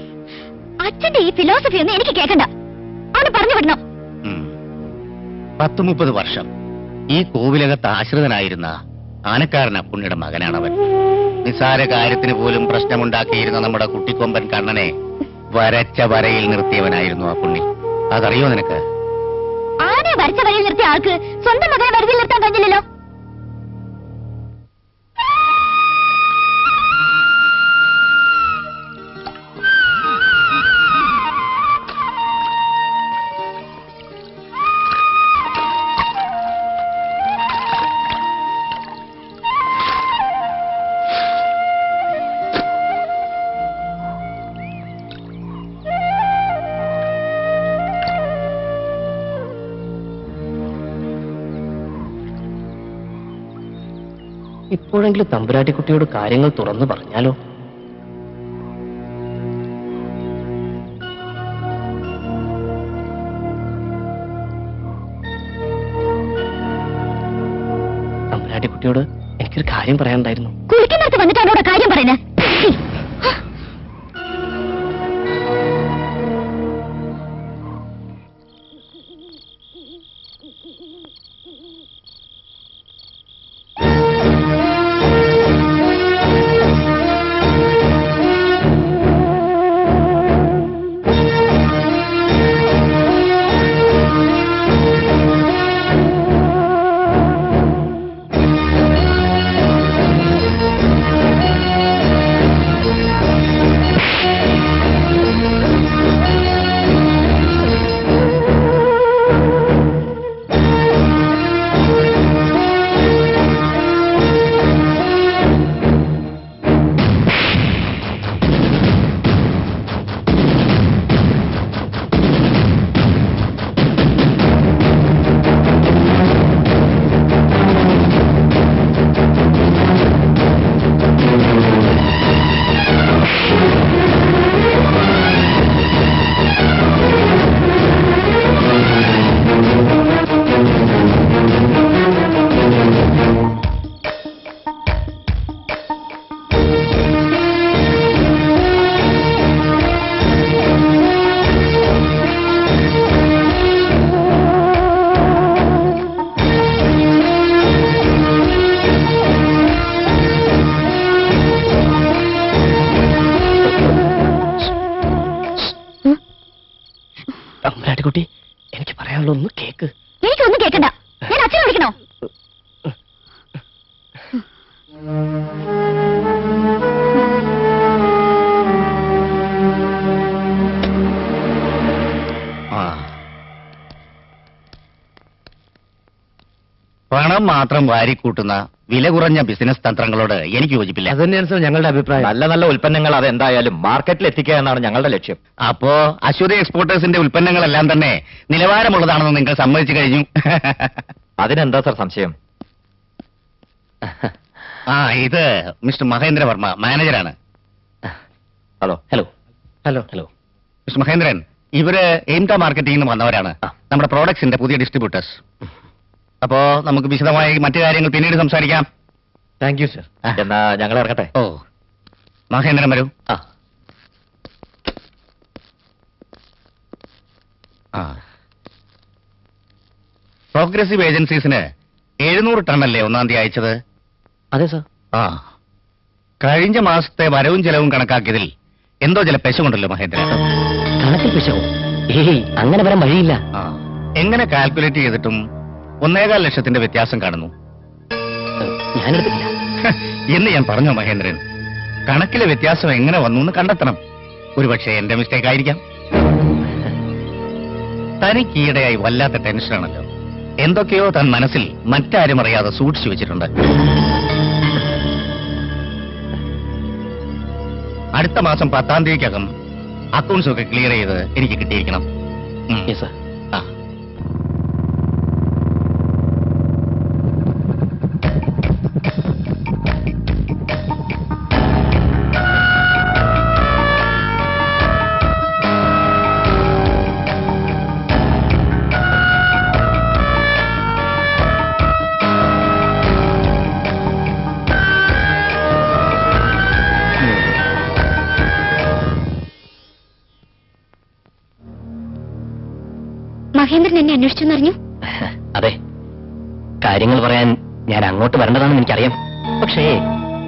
അച്ഛന്റെ ഈ ഫിലോസഫി ഒന്നും എനിക്ക് കേൾക്കണ്ട. അവന് പറഞ്ഞു വിടണം. 10-30 വർഷം ഈ കോവിലകത്ത് ആശ്രിതനായിരുന്ന ആനക്കാരൻ അപ്പുണ്ണിയുടെ മകനാണവൻ. നിസാര കാര്യത്തിന് പോലും പ്രശ്നമുണ്ടാക്കിയിരുന്ന നമ്മുടെ കുട്ടിക്കൊമ്പൻ കണ്ണനെ വരച്ച വരയിൽ നിർത്തിയവനായിരുന്നു അപ്പുണ്ണി. അതറിയോ നിനക്ക്? ആനെ വരച്ച വരയിൽ നിർത്തിയ ആൾക്ക് സ്വന്തം മകനെ വരയിൽ നിർത്താൻ കഴിഞ്ഞില്ലല്ലോ. ഇപ്പോഴെങ്കിലും തമ്പുരാട്ടിക്കുട്ടിയോട് കാര്യങ്ങൾ തുറന്നു പറഞ്ഞാലോ? തമ്പുരാട്ടിക്കുട്ടിയോട് എനിക്കൊരു കാര്യം പറയാനുണ്ടായിരുന്നു. കുളിക്കുന്നിടത്ത് വന്നിട്ടാണ് അവിടെ കാര്യം പറയുന്നത്. അശ്വതിക്കുട്ടി, എനിക്ക് പറയാനുള്ള ഒന്ന് കേക്ക്. എനിക്കൊന്നും കേൾക്കണ്ട. ഞാൻ അച്ഛനെ വിളിക്കണോ? പണം മാത്രം വാരിക്കൂട്ടുന്ന വില കുറഞ്ഞ ബിസിനസ് തന്ത്രങ്ങളോട് എനിക്ക് യോജിപ്പില്ല. അത് തന്നെയാണ് സർ ഞങ്ങളുടെ അഭിപ്രായം. നല്ല നല്ല ഉൽപ്പന്നങ്ങൾ അതെന്തായാലും മാർക്കറ്റിൽ എത്തിക്കുക എന്നാണ് ഞങ്ങളുടെ ലക്ഷ്യം. അപ്പോ അശ്വതി എക്സ്പോർട്ടേഴ്സിന്റെ ഉൽപ്പന്നങ്ങളെല്ലാം തന്നെ നിലവാരമുള്ളതാണെന്ന് നിങ്ങൾ സമ്മതിച്ചു കഴിഞ്ഞു. അതിനെന്താ സർ സംശയം? ഇത് മിസ്റ്റർ മഹേന്ദ്രവർമ്മ, മാനേജറാണ്. Hello hello hello hello mister Mahendran, ഇവര് എയിംക മാർക്കറ്റിംഗിൽ നിന്ന് വന്നവരാണ്. നമ്മുടെ പ്രോഡക്ട്സിന്റെ പുതിയ ഡിസ്ട്രിബ്യൂട്ടേഴ്സ്. അപ്പോ നമുക്ക് വിശദമായി മറ്റു കാര്യങ്ങൾ പിന്നീട് സംസാരിക്കാം. Thank you sir. എന്നാ ഞങ്ങൾ ഇറങ്ങട്ടെ. ഓ, മഹേന്ദ്രൻ വരൂ. പ്രോഗ്രസീവ് ഏജൻസീസിന് 700 ടണ്ണല്ലേ 1-ാം തീയതി അയച്ചത്? അതെ സർ. കഴിഞ്ഞ മാസത്തെ വരവും ചെലവും കണക്കാക്കിയതിൽ എന്തോ ചില പെശകുണ്ടല്ലോ മഹേന്ദ്രൻ. കണക്കിൽ പിശകോ? ഏയ്, അങ്ങനെ വരാൻ വഴിയില്ല. എങ്ങനെ കാൽക്കുലേറ്റ് ചെയ്തിട്ടും 1.25 ലക്ഷത്തിന്റെ വ്യത്യാസം കാണുന്നു. ഞാനെടുത്തില്ല എന്ന് ഞാൻ പറഞ്ഞോ മഹേന്ദ്രൻ? കണക്കിലെ വ്യത്യാസം എങ്ങനെ വന്നു എന്ന് കണ്ടെത്തണം. ഒരുപക്ഷെ എന്റെ മിസ്റ്റേക്ക് ആയിരിക്കാം. തനിക്ക് ഈയിടെയായി വല്ലാത്ത ടെൻഷനാണല്ലോ. എന്തൊക്കെയോ താൻ മനസ്സിൽ മറ്റാരും അറിയാതെ സൂക്ഷിച്ചു വെച്ചിട്ടുണ്ട്. അടുത്ത മാസം 10-ാം തീയതിക്കകം അക്കൗണ്ട്സ് ഒക്കെ ക്ലിയർ ചെയ്ത് എനിക്ക് കിട്ടിയിരിക്കണം. സർ. മഹേന്ദ്രൻ എന്നെ അന്വേഷിച്ചെന്നറിഞ്ഞു? അതെ, കാര്യങ്ങൾ പറയാൻ ഞാൻ അങ്ങോട്ട് വരേണ്ടതാണെന്ന് എനിക്കറിയാം. പക്ഷേ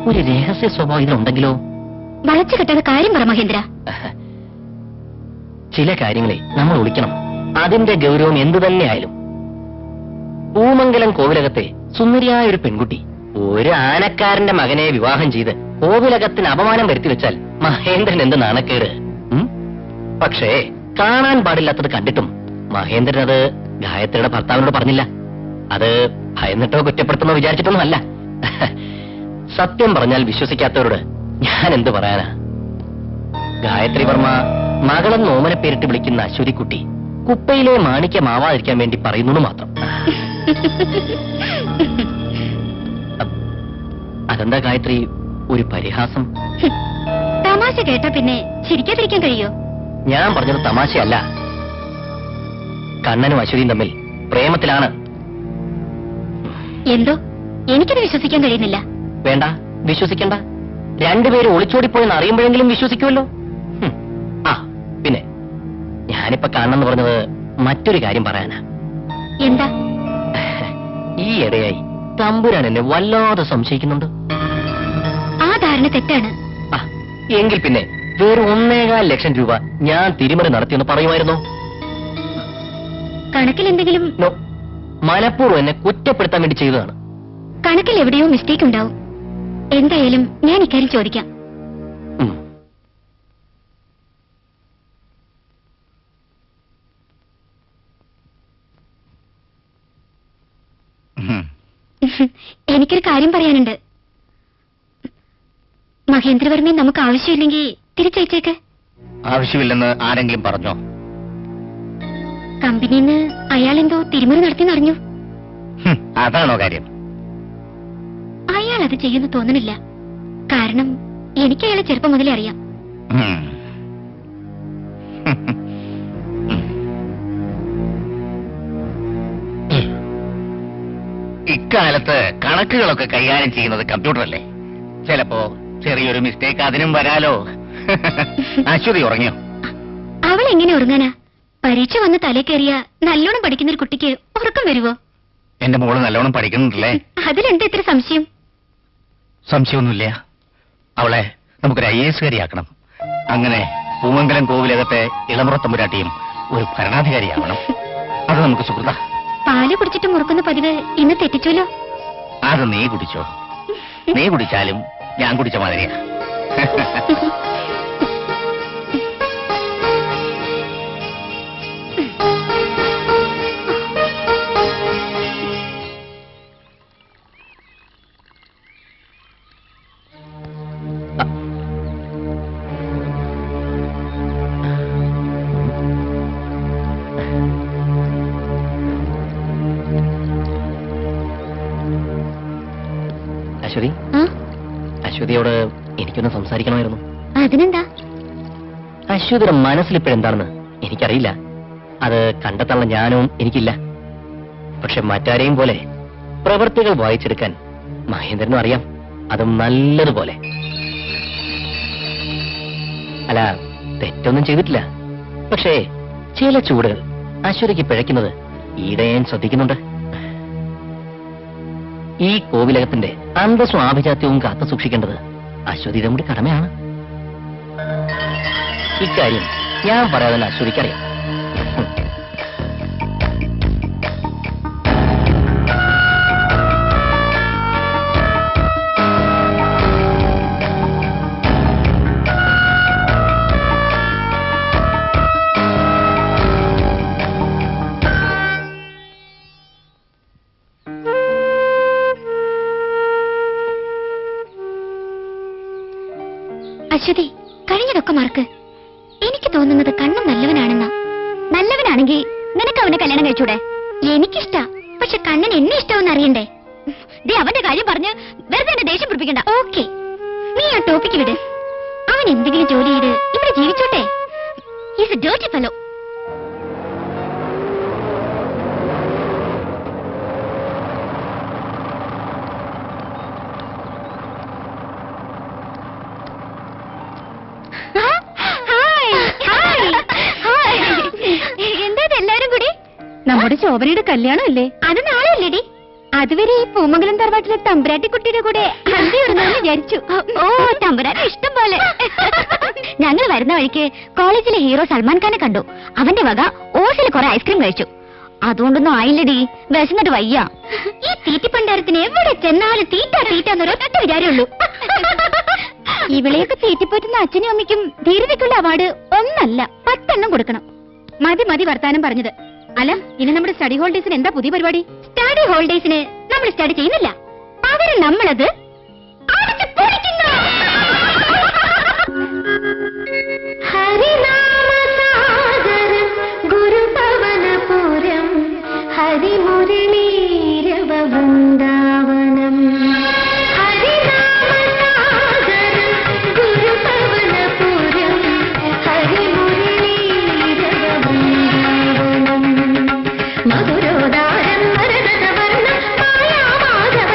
ഒരു രഹസ്യ സ്വഭാവം ഇതിലുണ്ടെങ്കിലോ? വളച്ചു കെട്ടാതെ കാര്യം പറ മഹേന്ദ്ര. ചില കാര്യങ്ങളെ നമ്മൾ ഒളിക്കണം. അതിന്റെ ഗൗരവം എന്തു തന്നെയായാലും. പൂമംഗലം കോവിലകത്തെ സുന്ദരിയായ ഒരു പെൺകുട്ടി ഒരു ആനക്കാരന്റെ മകനെ വിവാഹം ചെയ്ത് കോവിലകത്തിന് അപമാനം വരുത്തി വെച്ചാൽ മഹേന്ദ്രൻ എന്ത് നാണക്കേട്. പക്ഷേ കാണാൻ പാടില്ലാത്തത് കണ്ടിട്ടും മഹേന്ദ്രൻ അത് ഗായത്രിയുടെ ഭർത്താവിനോട് പറഞ്ഞില്ല. അത് ഭയന്നിട്ടോ കുറ്റപ്പെടുത്തുന്നോ വിചാരിച്ചിട്ടൊന്നും അല്ല. സത്യം പറഞ്ഞാൽ വിശ്വസിക്കാത്തവരോട് ഞാൻ എന്ത് പറയാനാ? ഗായത്രി വർമ്മ മകളെന്ന് ഓമന പേരിട്ട് വിളിക്കുന്ന അശ്വതിക്കുട്ടി കുപ്പയിലെ മാണിക്യമാവാതിരിക്കാൻ വേണ്ടി പറയുന്നു മാത്രം. അതെന്താ ഗായത്രി ഒരു പരിഹാസം? തമാശ കേട്ടാ പിന്നെ ചിരിക്കാതിരിക്കാൻ കഴിയോ? ഞാൻ പറഞ്ഞത് തമാശയല്ല. കണ്ണനും അശ്വതിയും തമ്മിൽ പ്രേമത്തിലാണ്. എന്തോ എനിക്കത് വിശ്വസിക്കാൻ കഴിയുന്നില്ല. വേണ്ട, വിശ്വസിക്കണ്ട. രണ്ടുപേരും ഒളിച്ചോടിപ്പോയെന്ന് അറിയുമ്പോഴെങ്കിലും വിശ്വസിക്കുമല്ലോ. പിന്നെ ഞാനിപ്പോ കാണണമെന്ന് പറഞ്ഞത് മറ്റൊരു കാര്യം പറയാനാ. എന്താ? ഈ ഇടയായി തമ്പുരാൻ എന്നെ വല്ലാതെ സംശയിക്കുന്നുണ്ട്. ആ ധാരണ തെറ്റാണ്. എങ്കിൽ പിന്നെ വേറെ 1.25 ലക്ഷം രൂപ ഞാൻ തിരിമറി നടത്തിയെന്ന് പറയുമായിരുന്നോ? കണക്കിൽ എന്തെങ്കിലും? മനഃപൂർവ്വം എന്നെ കുറ്റപ്പെടുത്താൻ വേണ്ടി ചെയ്തതാണ്. കണക്കിൽ എവിടെയോ മിസ്റ്റേക്ക് ഉണ്ടാവും. എന്തായാലും ഞാൻ ഇക്കാര്യം ചോദിക്കാം. എനിക്കൊരു കാര്യം പറയാനുണ്ട്. മഹേന്ദ്രവർമ്മയെ നമുക്ക് ആവശ്യമില്ലെങ്കിൽ തിരിച്ചയച്ചേക്ക്. ആവശ്യമില്ലെന്ന് ആരെങ്കിലും പറഞ്ഞോ? കമ്പനിന്ന് അയാൾ എന്തോ തിരിമറി നടത്തിയെന്നറിഞ്ഞു. അതാണോ കാര്യം? അയാൾ അത് ചെയ്യുന്നു തോന്നണില്ല. കാരണം എനിക്ക് അയാളെ ചെറുപ്പം മുതലേ അറിയാം. ഇക്കാലത്ത് കണക്കുകളൊക്കെ കൈകാര്യം ചെയ്യുന്നത് കമ്പ്യൂട്ടറല്ലേ? ചിലപ്പോ ചെറിയൊരു മിസ്റ്റേക്ക് അതിനും വരാലോ. അശ്വതി ഉറങ്ങിയോ? അവൾ എങ്ങനെ ഉറങ്ങാനാ? പരീക്ഷ വന്ന് തലേ കയറിയ നല്ലോണം പഠിക്കുന്ന ഒരു കുട്ടിക്ക് ഉറക്കം വരുവോ? എന്റെ മോള് നല്ലോണം പഠിക്കുന്നുണ്ടല്ലേ? അതിലെന്താ ഇത്ര സംശയം? സംശയമൊന്നുമില്ല. അവളെ നമുക്കൊരു IAS കാരിയാക്കണം. അങ്ങനെ പൂമംഗലം കോവിലകത്തെ ഇളമുറത്തമ്പുരാട്ടിയും ഒരു ഭരണാധികാരിയാവണം. അത് നമുക്ക് സുഹൃത. പാല് കുടിച്ചിട്ട് മുറുക്കുന്ന പതിവ് ഇന്ന് തെറ്റിച്ചല്ലോ. അത് നീ കുടിച്ചോ. നീ കുടിച്ചാലും ഞാൻ കുടിച്ച മാതിരിയാ. അശ്വതി, അശ്വതിയോട് എനിക്കൊന്ന് സംസാരിക്കണമായിരുന്നു. അതിനെന്താ? അശ്വതിയുടെ മനസ്സിലിപ്പോഴെന്താണെന്ന് എനിക്കറിയില്ല. അത് കണ്ടെത്താനുള്ള ജ്ഞാനവും എനിക്കില്ല. പക്ഷെ മറ്റാരെയും പോലെ പ്രവൃത്തികൾ വായിച്ചെടുക്കാൻ മഹേന്ദ്രനും അറിയാം, അതും നല്ലതുപോലെ. അല്ല, തെറ്റൊന്നും ചെയ്തിട്ടില്ല. പക്ഷേ ചില ചൂടുകൾ അശ്വതിക്ക് പിഴയ്ക്കുന്നത് ഈയിടെ ഞാൻ ശ്രദ്ധിക്കുന്നുണ്ട്. ഈ കോവിലകത്തിന്റെ അന്തസ്സും ആഭിജാത്യവും കാത്തു സൂക്ഷിക്കേണ്ടത് അശ്വതിയുടെ കൂടി കടമയാണ്. ഇക്കാര്യം ഞാൻ പറയാതെ അശ്വതിക്കറിയാം. അശ്വതി, കഴിഞ്ഞതൊക്കെ മറക്ക്. എനിക്ക് തോന്നുന്നത് കണ്ണൻ നല്ലവനാണെന്നാ. നല്ലവനാണെങ്കിൽ നിനക്ക് അവനെ കല്യാണം കഴിച്ചൂടെ? എനിക്കിഷ്ടാ, പക്ഷെ കണ്ണൻ എന്നെ ഇഷ്ടമെന്ന് അറിയണ്ടേ? ദേ, അവന്റെ കാര്യം പറഞ്ഞ് വെറുതെ എന്നെ ദേഷ്യം പിടിപ്പിക്കണ്ട. ഓക്കെ, നീ ആ ടോപ്പിക്ക് വിട്. അവൻ എന്തെങ്കിലും ജോലി ചെയ്ത് ഇവിടെ ജീവിച്ചോട്ടെ. Is a dirty fellow. എന്താ എല്ലാരും കൂടി? നമ്മുടെ ശോഭനയുടെ കല്യാണം അല്ലേ? അത് നാളെ അല്ലേടി? അതുവരെ ഈ പൂമംഗലം തറവാട്ടിലെ തമ്പുരാട്ടിക്കുട്ടിയുടെ കൂടെ ഹൽദി ഇടുന്നെന്ന് വിചാരിച്ചു. ഓ, തമ്പുരാട്ടി ഇഷ്ടം പോലെ. ഞങ്ങൾ വരുന്ന വഴിക്ക് കോളേജിലെ ഹീറോ സൽമാൻ ഖാനെ കണ്ടു. അവന്റെ വക ഓസിൽ കുറെ ഐസ്ക്രീം കഴിച്ചു. അതുകൊണ്ടൊന്നും ആയില്ലടി, വിശന്നിട്ട് വയ്യ. ഈ തീറ്റിപ്പണ്ടാരത്തിന് എവിടെ ചെന്നാലും തീറ്റാന്നൊരൊറ്റ വിചാരമുള്ളൂ. ഇവിടെയൊക്കെ തീറ്റിപ്പറ്റുന്ന അച്ഛനും അമ്മയ്ക്കും ധീരതയ്ക്കുള്ള അവാർഡ് 1 അല്ല 10 എണ്ണം കൊടുക്കണം. മതി വർത്താനം പറഞ്ഞത്. അല്ല, ഇനി നമ്മുടെ സ്റ്റഡി ഹോൾഡേഴ്സിന് എന്താ പുതിയ പരിപാടി? സ്റ്റഡി ഹോൾഡേഴ്സിന് നമ്മൾ സ്റ്റഡി ചെയ്യുന്നില്ല, പകരം നമ്മളത് ഹരിനാമസാഗരം ഗുരുപവനപുരം ഹരിമുരളീരവ വൃന്ദാവനം. മധുരോദാരം വരദവർണം മായാമാധവലീലാമയം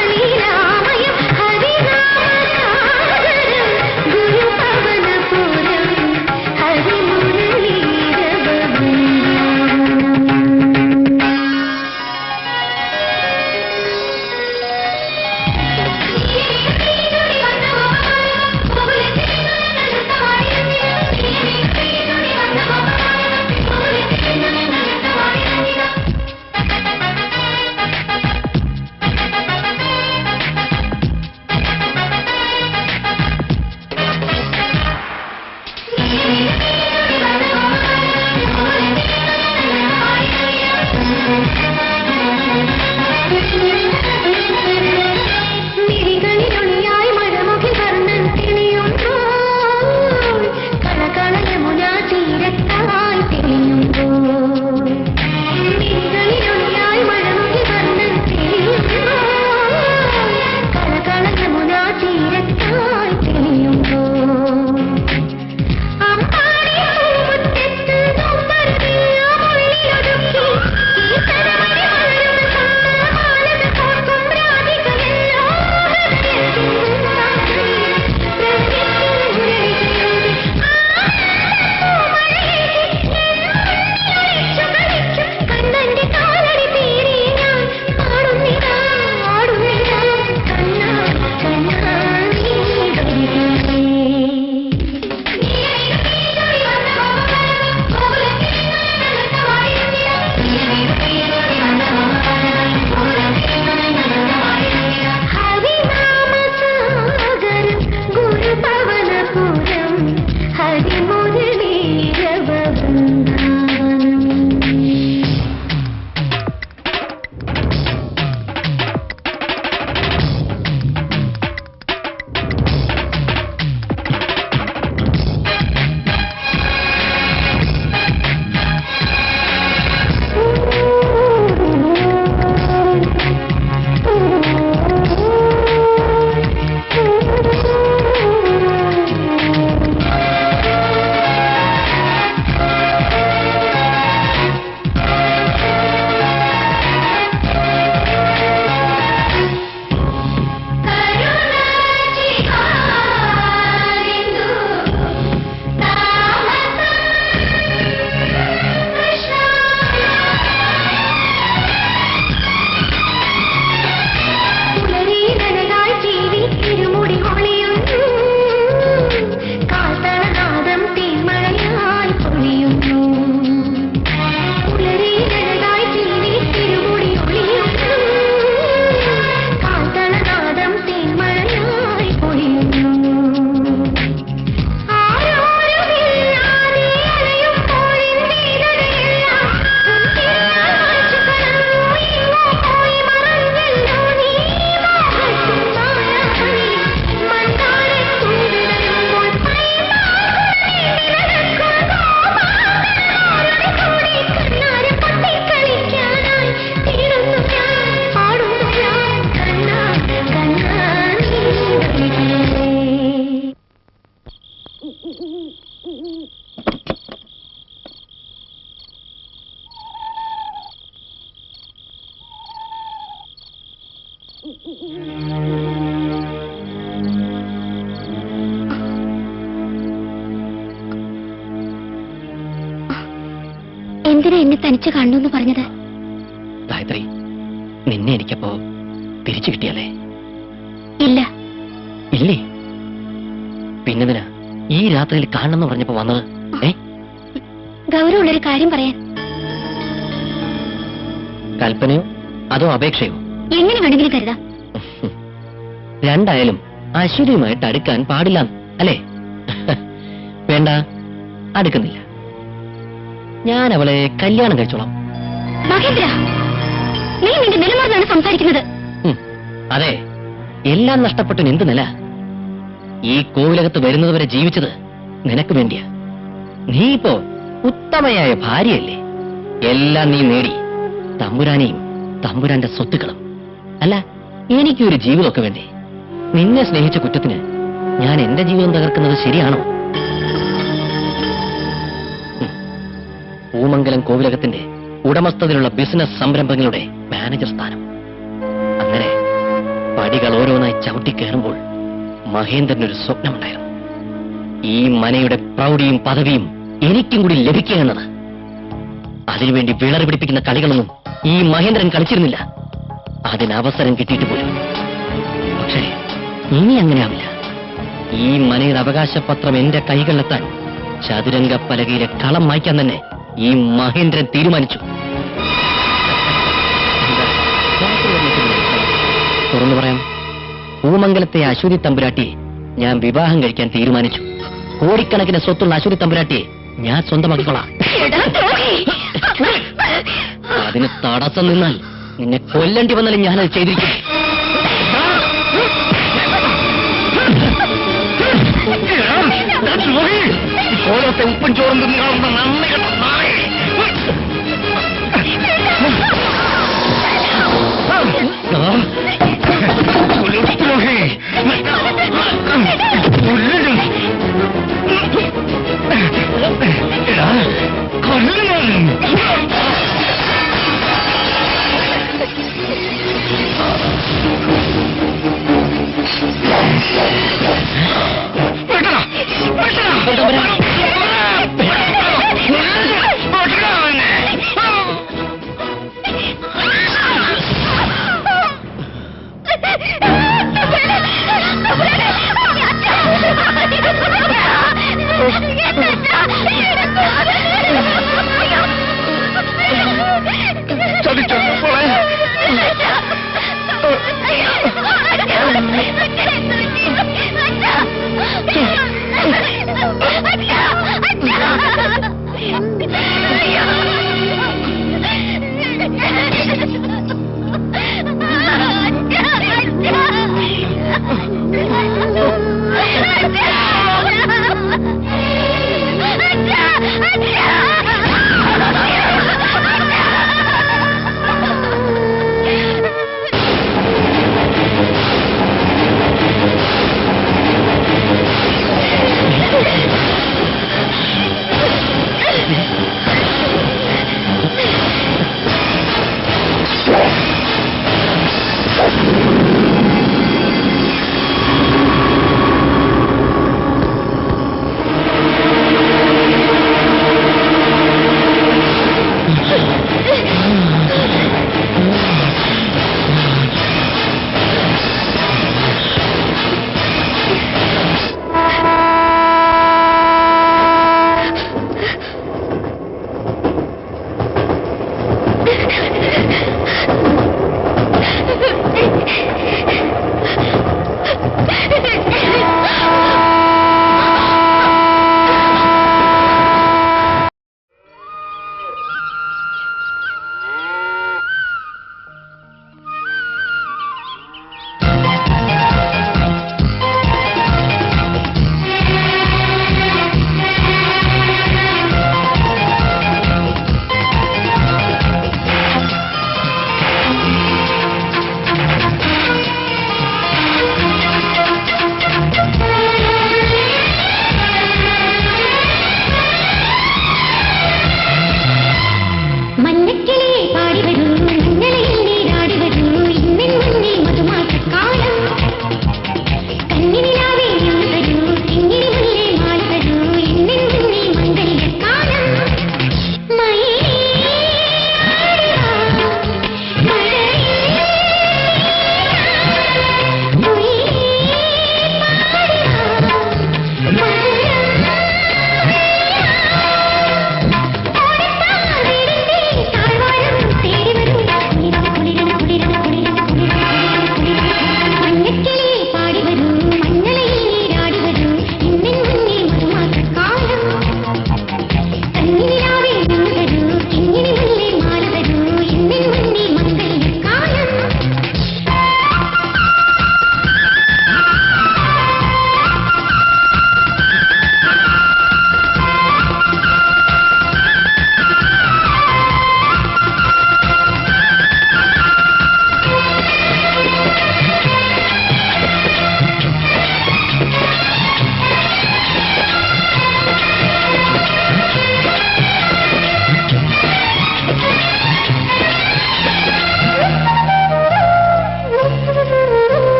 എന്തിനാ എന്നെ തനിച്ച് കണ്ടു പറഞ്ഞത്? ഗായത്രി, നിന്നെ എനിക്കപ്പോ തിരിച്ചു കിട്ടിയല്ലേ? ഇല്ല. ഇല്ലേ? പിന്നെന്തിനാ ഈ രാത്രിയിൽ കാണണമെന്ന് പറഞ്ഞപ്പോ വന്നത്? ഗൗരവമുള്ളൊരു കാര്യം പറയാൻ. കൽപ്പനയോ അതോ അപേക്ഷയോ? എങ്ങനെ വേണമെങ്കിലും കരുതാം. രണ്ടായാലും അശ്വതിയുമായിട്ട് അടുക്കാൻ പാടില്ല അല്ലേ? വേണ്ട, അടുക്കുന്നില്ല. ഞാൻ അവളെ കല്യാണം കഴിച്ചോളാം. മഹേന്ദ്ര, നീ നിന്റെ നിലപാടിലാണ് സംസാരിക്കുന്നത്. അതെ, എല്ലാം നഷ്ടപ്പെട്ടു എന്ത് നില? ഈ കോവിലകത്ത് വരുന്നതുവരെ ജീവിച്ചത് നിനക്ക് വേണ്ടിയാ. നീ ഇപ്പോ ഉത്തമയായ ഭാര്യയല്ലേ? എല്ലാം നീ നേടി, തമ്പുരാനെയും തമ്പുരാന്റെ സ്വത്തുക്കളും. അല്ല, എനിക്കൊരു ജീവിതമൊക്കെ വേണ്ടേ? നിന്നെ സ്നേഹിച്ച കുറ്റത്തിന് ഞാൻ എന്റെ ജീവിതം തകർക്കുന്നത് ശരിയാണോ? പൂമംഗലം കോവിലകത്തിന്റെ ഉടമസ്ഥതയിലുള്ള ബിസിനസ് സംരംഭങ്ങളുടെ മാനേജർ സ്ഥാനം. അങ്ങനെ പടികൾ ഓരോന്നായി ചവിട്ടിക്കയറുമ്പോൾ മഹേന്ദ്രനൊരു സ്വപ്നമുണ്ടായിരുന്നു. ഈ മനയുടെ പ്രൗഢിയും പദവിയും എനിക്കും കൂടി ലഭിക്കുക എന്നത്. അതിനുവേണ്ടി വിളറി പിടിപ്പിക്കുന്ന കളികളൊന്നും ഈ മഹേന്ദ്രൻ കളിച്ചിരുന്നില്ല. അതിന് അവസരം കിട്ടിയിട്ട് പോലും. പക്ഷേ ഇനി അങ്ങനെയാവില്ല. ഈ മനയുടെ അവകാശപത്രം എന്റെ കൈകളിലെത്താൻ ചതുരംഗ പലകയിലെ കളം മായ്ക്കാൻ തന്നെ ഈ മഹേന്ദ്രൻ തീരുമാനിച്ചു. തുറന്നു പറയാം, പൂമംഗലത്തെ അശ്വതി തമ്പുരാട്ടിയെ ഞാൻ വിവാഹം കഴിക്കാൻ തീരുമാനിച്ചു. കോടിക്കണക്കിന് സ്വത്തുള്ള അശ്വതി തമ്പുരാട്ടിയെ ഞാൻ സ്വന്തമാക്കിക്കൊള്ളാം. അതിന് തടസ്സം നിന്നാൽ നിന്നെ കൊല്ലേണ്ടി വന്നാലും ഞാനത് ചെയ്തിരിക്കും. ഓരോത്തെ ഉപ്പും ചോറും തിന്നുകാവുന്ന നന്ദി കേട്ടോ നായ.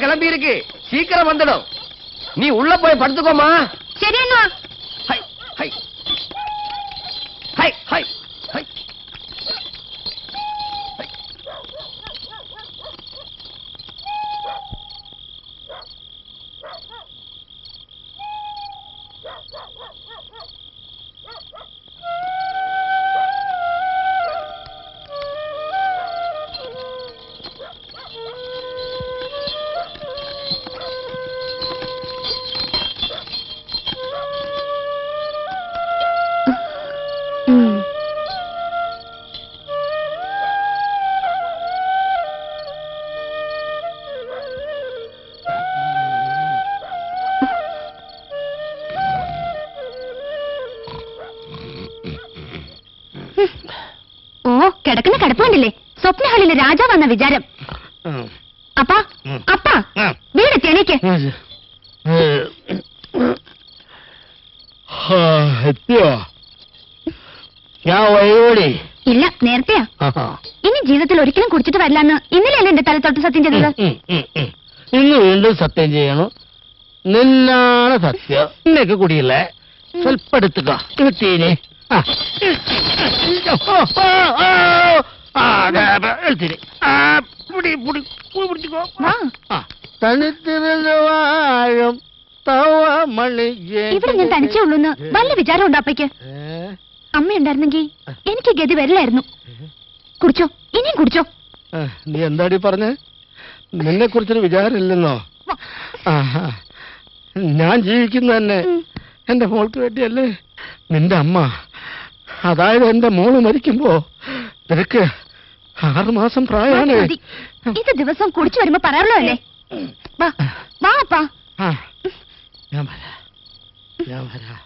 கிளம்பி இருக்கு, சீக்கிரம் வந்துடும். நீ உள்ள போய் படுத்துக்கோமா. ശരി അണ്ണാ. High high high high high. കിടക്കുന്ന കിടപ്പുണ്ടല്ലേ, സ്വപ്നഹളിലെ രാജാവെന്ന വിചാരം. അപ്പാ അപ്പാ വീടെത്തി, എണീക്ക്. ഇല്ല, നേരത്തെയാ. ഇനി ജീവിതത്തിൽ ഒരിക്കലും കുടിച്ചിട്ട് വരില്ലെന്ന് ഇന്നലെയല്ലേ എന്റെ തലത്തൊട്ട് സത്യം ചെയ്തത്. ഇന്ന് വീണ്ടും സത്യം ചെയ്യണം. നിന്നാണ് സത്യം. ഇന്നൊക്കെ കുടിയില്ലേ, സ്വൽപ്പ എടുത്തുക കിട്ടീനി. ഇവിടെ ഞാൻ തനിച്ചേ ഉള്ളൂന്ന് വല്ല വിചാരം ഉണ്ടോ അപ്പയ്ക്ക്? അമ്മ ഉണ്ടായിരുന്നെങ്കിൽ എനിക്ക് ഗതി വരില്ലായിരുന്നു. കുടിച്ചോ, ഇനിയും കുടിച്ചോ. നീ എന്താടി പറഞ്ഞേ? നിന്നെ കുറിച്ചൊരു വിചാരമില്ലെന്നോ? ഞാൻ ജീവിക്കുന്ന തന്നെ എന്റെ മോൾക്ക് വേണ്ടിയല്ലേ. നിന്റെ അമ്മ, അതായത് എന്റെ മോള് മരിക്കുമ്പോ നിനക്ക് 6 മാസം പ്രായമാണ്. ഇത് ദിവസം കുടിച്ചു വരുമ്പോ പറയാറുള്ളൂ അല്ലേ. വാ വാ അപ്പാ. ഞാൻ വരാം, ഞാൻ വരാം.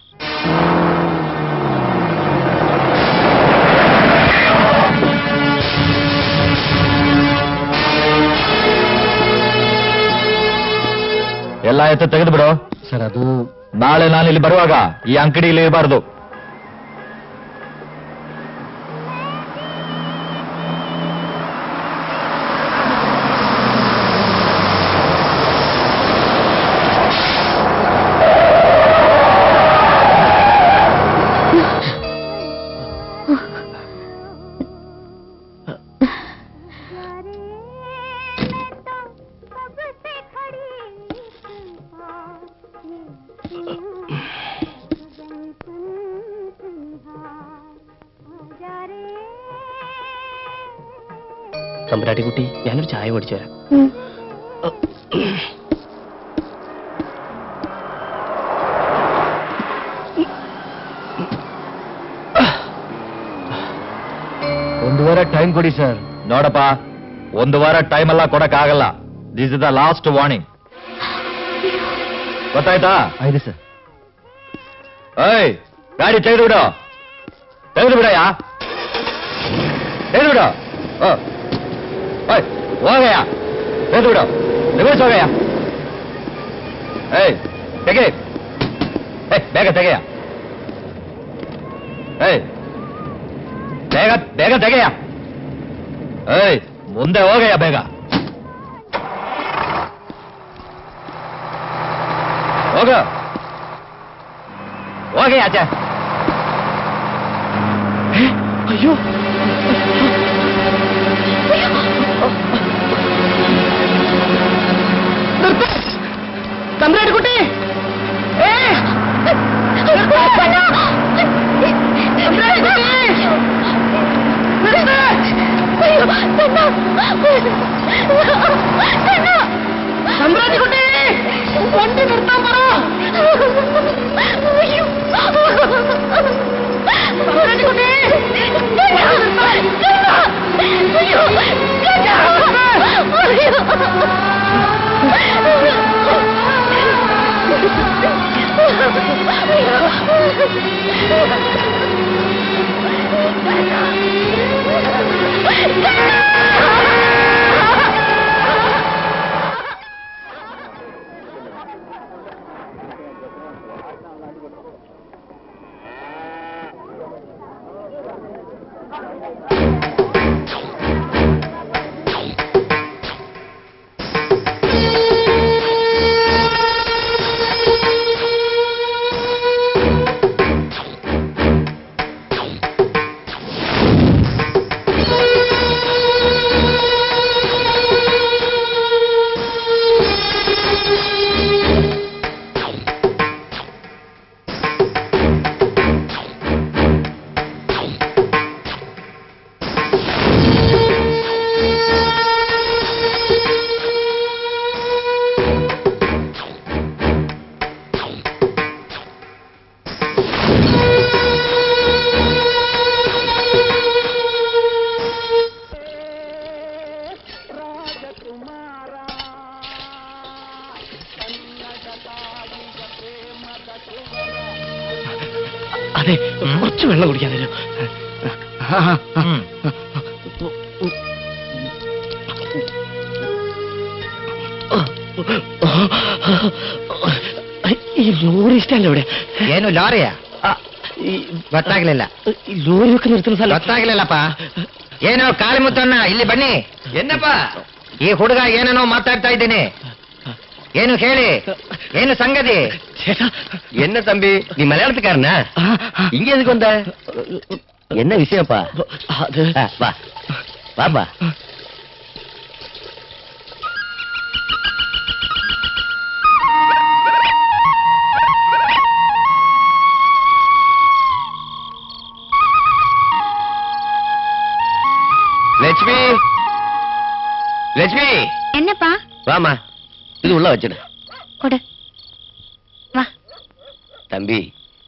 ಎಲ್ಲ ಎತ್ತ ತೆಗೆದು ಬಿಡು ಸರ್. ಅದು ನಾಳೆ ನಾನು ಇಲ್ಲಿ ಬರುವಾಗ ಈ ಅಂಗಡಿಯಲ್ಲಿ ಇರಬಾರ್ದು. തമ്പുരാട്ടിക്കുട്ടി, ഞാനൊരു ചായ മേടിച്ചു തരാം. ಒಂದು ವಾರ ಟೈಮ್ ಕೊಡಿ ಸರ್. ನೋಡಪ್ಪ, ಒಂದು ವಾರ ಟೈಮ್ ಎಲ್ಲ ಕೊಡಕ್ಕಾಗಲ್ಲ. This is the last warning. ಗೊತ್ತಾಯ್ತಾ? ಆಯ್ತು ಸರ್. ಏಯ್, ಗಾಡಿ ತೆಗೆದು ಬಿಡು, ತೆಗೆದು ಬಿಡಯ್ಯ, ತೆಗೆದು ಬಿಡು. ಹೋಗಯ್ಯ, ತೆಗೆದು ಬಿಡು, ರಿವರ್ಸ್ ಹೋಗಯ್ಯ. ಏಯ್ ತೆಗೆ, ಬೇಗ ತೆಗೆಯ. ಏಯ್ ಬೇಗ ಬೇಗ ತೆಗೆಯ. ಏಯ್ ಮುಂದೆ ಹೋಗಯ್ಯ, ಬೇಗ ಹೋಗ, ಹೋಗಯ್ಯ ಆಚೆ. അയ്യോ, തമ്പുരാട്ടിക്കുട്ടി, തമ്പുരാട്ടിക്കുട്ടി, വണ്ടി നിർത്താൻ പറ. തമ്പുരാട്ടിക്കുട്ടി, അതെ കുറച്ച് വെള്ളം കുടിക്കാൻ തരും. ಈ ലോറി ಸ್ಟ್ಯಾಂಡ್ ಎവിടെ? ಏನು ಲಾರಿಯಾ? ಗೊತ್ತಾಗ್ಲಿಲ್ಲ. ಲೋರಿ ನಿರ್ത്തുന്ന ಸ್ಥಳ ಗೊತ್ತಾಗ್ಲಿಲ್ಲಪ್ಪ. ಏನೋ ಕಾಳಿಮುತ್ತಣ್ಣ, ಇಲ್ಲಿ ಬನ್ನಿ. ಏನಪ್ಪ ಈ ಹುಡುಗ ಏನೇನೋ ಮಾತಾಡ್ತಾ ಇದ್ದೀನಿ, ಏನು ಹೇಳಿ, ಏನು ಸಂಗತಿ? என்ன தம்பி, நீ மலையாளத்துக்காரனா? இங்க எதுக்கு வந்த? என்ன விஷயப்பா? வா வாப்பா. லட்சுமி, லட்சுமி என்னப்பா? வாமா, இது உள்ள வச்சிடு. கொடு. வா. தம்பி,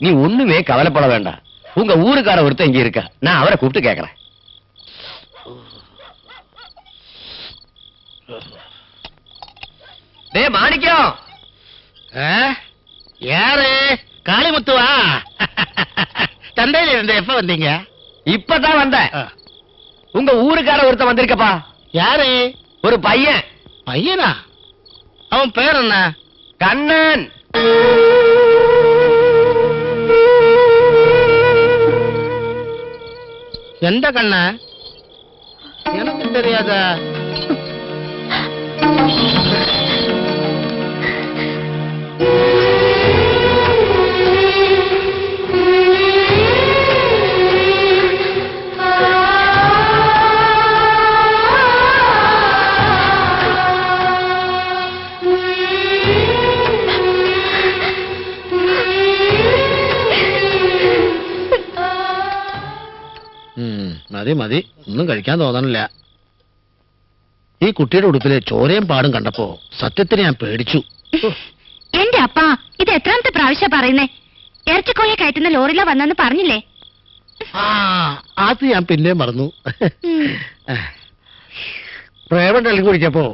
நீ ஒண்ணுமே கவலைப்பட வேண்டாம். உங்க ஊருக்கார ஒருத்தன் இங்க இருக்கா, நான் அவரை கூப்பிட்டு கேக்குறேன். டே மாணிக்கம். யாரு? காளிமுத்துவா? சந்தையில இருந்து எப்ப வந்தீங்க? இப்பதான் வந்தேன். உங்க ஊருக்கார ஒருத்தன் வந்திருக்கப்பா. யாரு? ஒரு பையன். பையனா? அவன் பேர் என்ன? கண்ணன். எந்த கண்ணன்? எனக்கு தெரியாத. മതി മതി, ഒന്നും കഴിക്കാൻ തോന്നണില്ല. ഈ കുട്ടിയുടെ ഉടുപ്പിലെ ചോരയും പാടും കണ്ടപ്പോ സത്യത്തിന് ഞാൻ പേടിച്ചു. എന്റെ അപ്പ, ഇത് എത്രാമത്തെ പ്രാവശ്യം പറയുന്നേ? ഇറച്ചിക്കോയെ കയറ്റുന്ന ലോറിയില വന്നെന്ന് പറഞ്ഞില്ലേ? അത് ഞാൻ പിന്നെ മറന്നു. പ്രേമം തള്ളി കുടിച്ചപ്പോ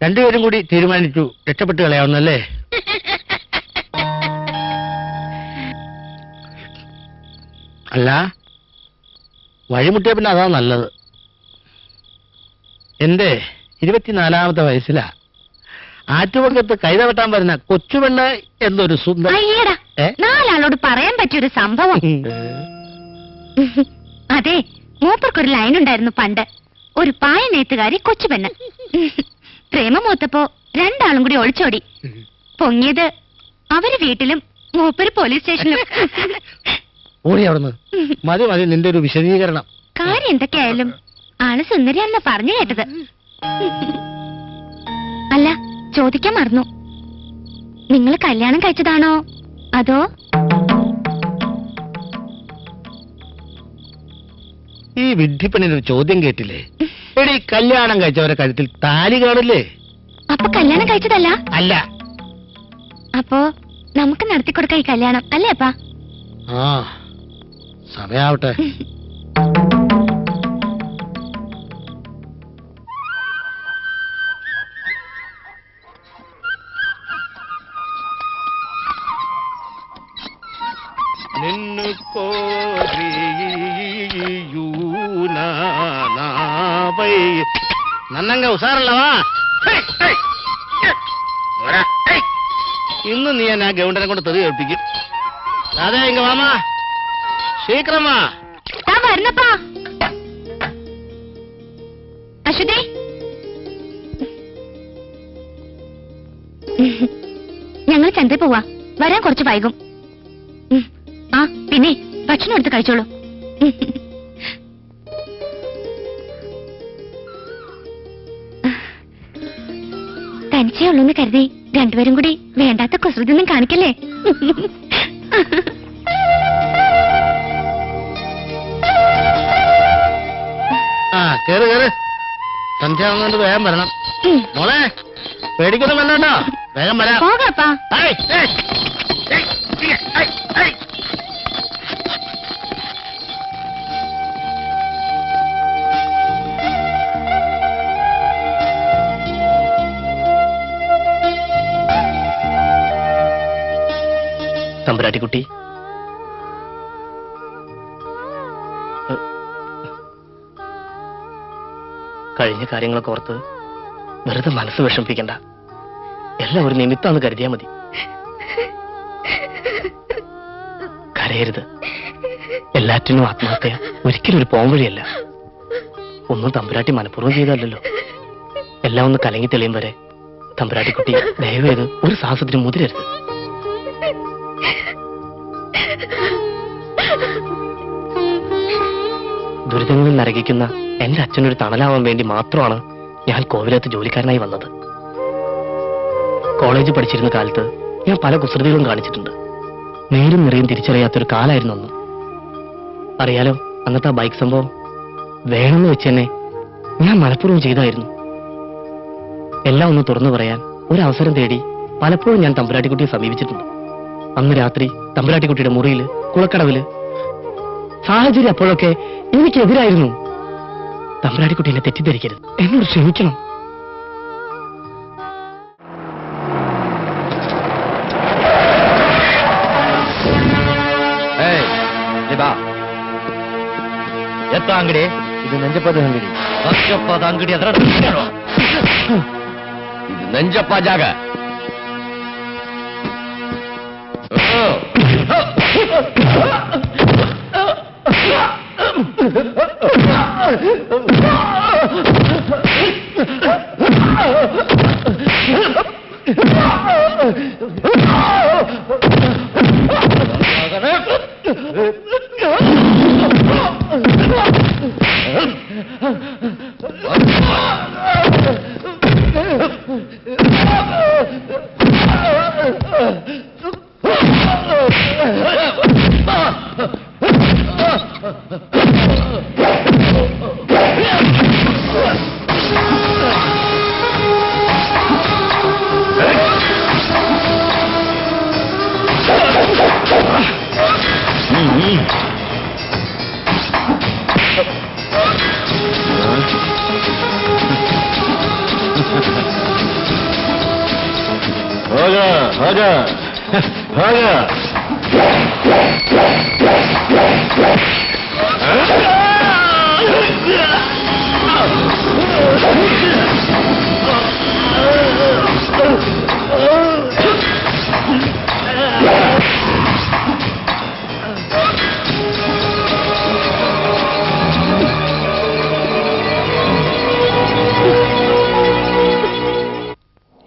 രണ്ടുപേരും കൂടി തീരുമാനിച്ചു രക്ഷപ്പെട്ട് കളയാവുന്നല്ലേ. അല്ല, വഴിമുട്ടിയ പിന്നെ അതാ നല്ലത്. എന്റെ 24ാമത്തെ വയസ്സിലാ ആറ്റുപക്കത്ത് കൈത വെട്ടാൻ വരുന്ന കൊച്ചുപെണ്ണ് എന്നൊരു സുന്ദര. അയ്യടാ, നാലാളോട് പറയാൻ പറ്റിയൊരു സംഭവം. അതെ, മൂപ്പർക്കൊരു ലൈൻ ഉണ്ടായിരുന്നു പണ്ട്. ഒരു പായ നെയ്ത്തുകാരി കൊച്ചുപെണ്ണ്. പ്രേമം മൂത്തപ്പോ രണ്ടാളും കൂടി ഒളിച്ചോടി. പൊങ്ങിയത് അവര് വീട്ടിലും മൂപ്പര് പോലീസ് സ്റ്റേഷനിലും. ഓടി അവിടുന്ന്. മതി മതി നിന്റെ ഒരു വിശദീകരണം. കാര്യം എന്തൊക്കെയായാലും ആള് സുന്ദരിയാണെന്ന് പറഞ്ഞു കേട്ടത്. അല്ല, ചോദിക്കാൻ മറന്നു, നിങ്ങൾ കല്യാണം കഴിച്ചതാണോ അതോ? ഈ വിഡ്ഢിപ്പണിനൊരു ചോദ്യം കേട്ടില്ലേ? എടി, കല്യാണം കഴിച്ചവരെ കഴുത്തിൽ താലി കാണില്ലേ? അപ്പൊ കല്യാണം കഴിച്ചതല്ല? അല്ല. അപ്പോ നമുക്ക് നടത്തിക്കൊടുക്ക ഈ കല്യാണം, അല്ലേ അപ്പാ? ആ, സമയാവട്ടെ. നിന്നു നന്നങ്ക ഉസാറല്ലവാ. ഇന്ന് നീ എന്നെ ഗൗണ്ടനെ കൊണ്ട് തെറി കേൾപ്പിക്കും. അതെ, ഇങ്ങ വാമാ, ശീക്രമാ. വരണപ്പാ. അശ്വതി, ഞങ്ങൾ ചന്തയിൽ പോവാ. വരാൻ കുറച്ച് വൈകും. ആ, പിന്നെ ഭക്ഷണം എടുത്ത് കഴിച്ചോളൂ. തനിച്ചേ ഉള്ളൂന്ന് കരുതി രണ്ടുപേരും കൂടി വേണ്ടാത്ത കുസൃതിയൊന്നും കാണിക്കല്ലേ. ആ, കേറ് കേറ്. സന്ധ്യാവുന്നോണ്ട് വേഗം വരണം. മോളെ, പേടിക്കൊന്നും വേണ്ടോ, വേഗം വരാം. പോകാപ്പാ. തമ്പുരാട്ടിക്കുട്ടി, കഴിഞ്ഞ കാര്യങ്ങളൊക്കെ ഓർത്ത് വെറുതെ മനസ്സ് വിഷമിപ്പിക്കണ്ട. എല്ലാം ഒരു നിമിത്താന്ന് കരുതിയാ മതി. കരയരുത്. എല്ലാറ്റിനും ആത്മഹത്യ ഒരിക്കലും ഒരു പോംവഴിയല്ല. ഒന്നും തമ്പുരാട്ടി മനഃപൂർവ്വം ചെയ്തല്ലോ. എല്ലാം ഒന്ന് കലങ്ങി തെളിയും വരെ തമ്പുരാട്ടിക്കുട്ടി ദയവേത് ഒരു സാഹസത്തിന് മുതിരരുത്. ദുരിതങ്ങളിൽ നരകിക്കുന്ന എന്റെ അച്ഛനൊരു തണലാവാൻ വേണ്ടി മാത്രമാണ് ഞാൻ കോവിലത്ത് ജോലിക്കാരനായി വന്നത്. കോളേജ് പഠിച്ചിരുന്ന കാലത്ത് ഞാൻ പല കുസൃതികളും കാണിച്ചിട്ടുണ്ട്. നേരും നിറയും തിരിച്ചറിയാത്തൊരു കാലായിരുന്നു അന്ന്. അറിയാലോ, അന്നത്തെ ആ ബൈക്ക് സംഭവം വേണമെന്ന് വെച്ച് തന്നെ ഞാൻ മനഃപൂർവ്വം ചെയ്തായിരുന്നു. എല്ലാം ഒന്ന് തുറന്നു പറയാൻ ഒരു അവസരം തേടി പലപ്പോഴും ഞാൻ തമ്പുരാട്ടിക്കുട്ടിയെ സമീപിച്ചിട്ടുണ്ട്. അന്ന് രാത്രി തമ്പുരാട്ടിക്കുട്ടിയുടെ മുറിയില്, കുളക്കടവില്. സാഹചര്യം അപ്പോഴൊക്കെ എനിക്കെതിരായിരുന്നു. തമ്പുരാട്ടിക്കുട്ടി എന്നെ തെറ്റിദ്ധരിക്കരുത്, എന്നോട് ക്ഷമിക്കണം. ಎತ್ತ ಅಂಗಡಿ ಇದು ನಂಜಪ್ಪದ ಅಂಗಡಿ. ನಂಜಪ್ಪದ ಅಂಗಡಿ ಅದ್ರ ಇದು ನಂಜಪ್ಪ ಜಾಗ.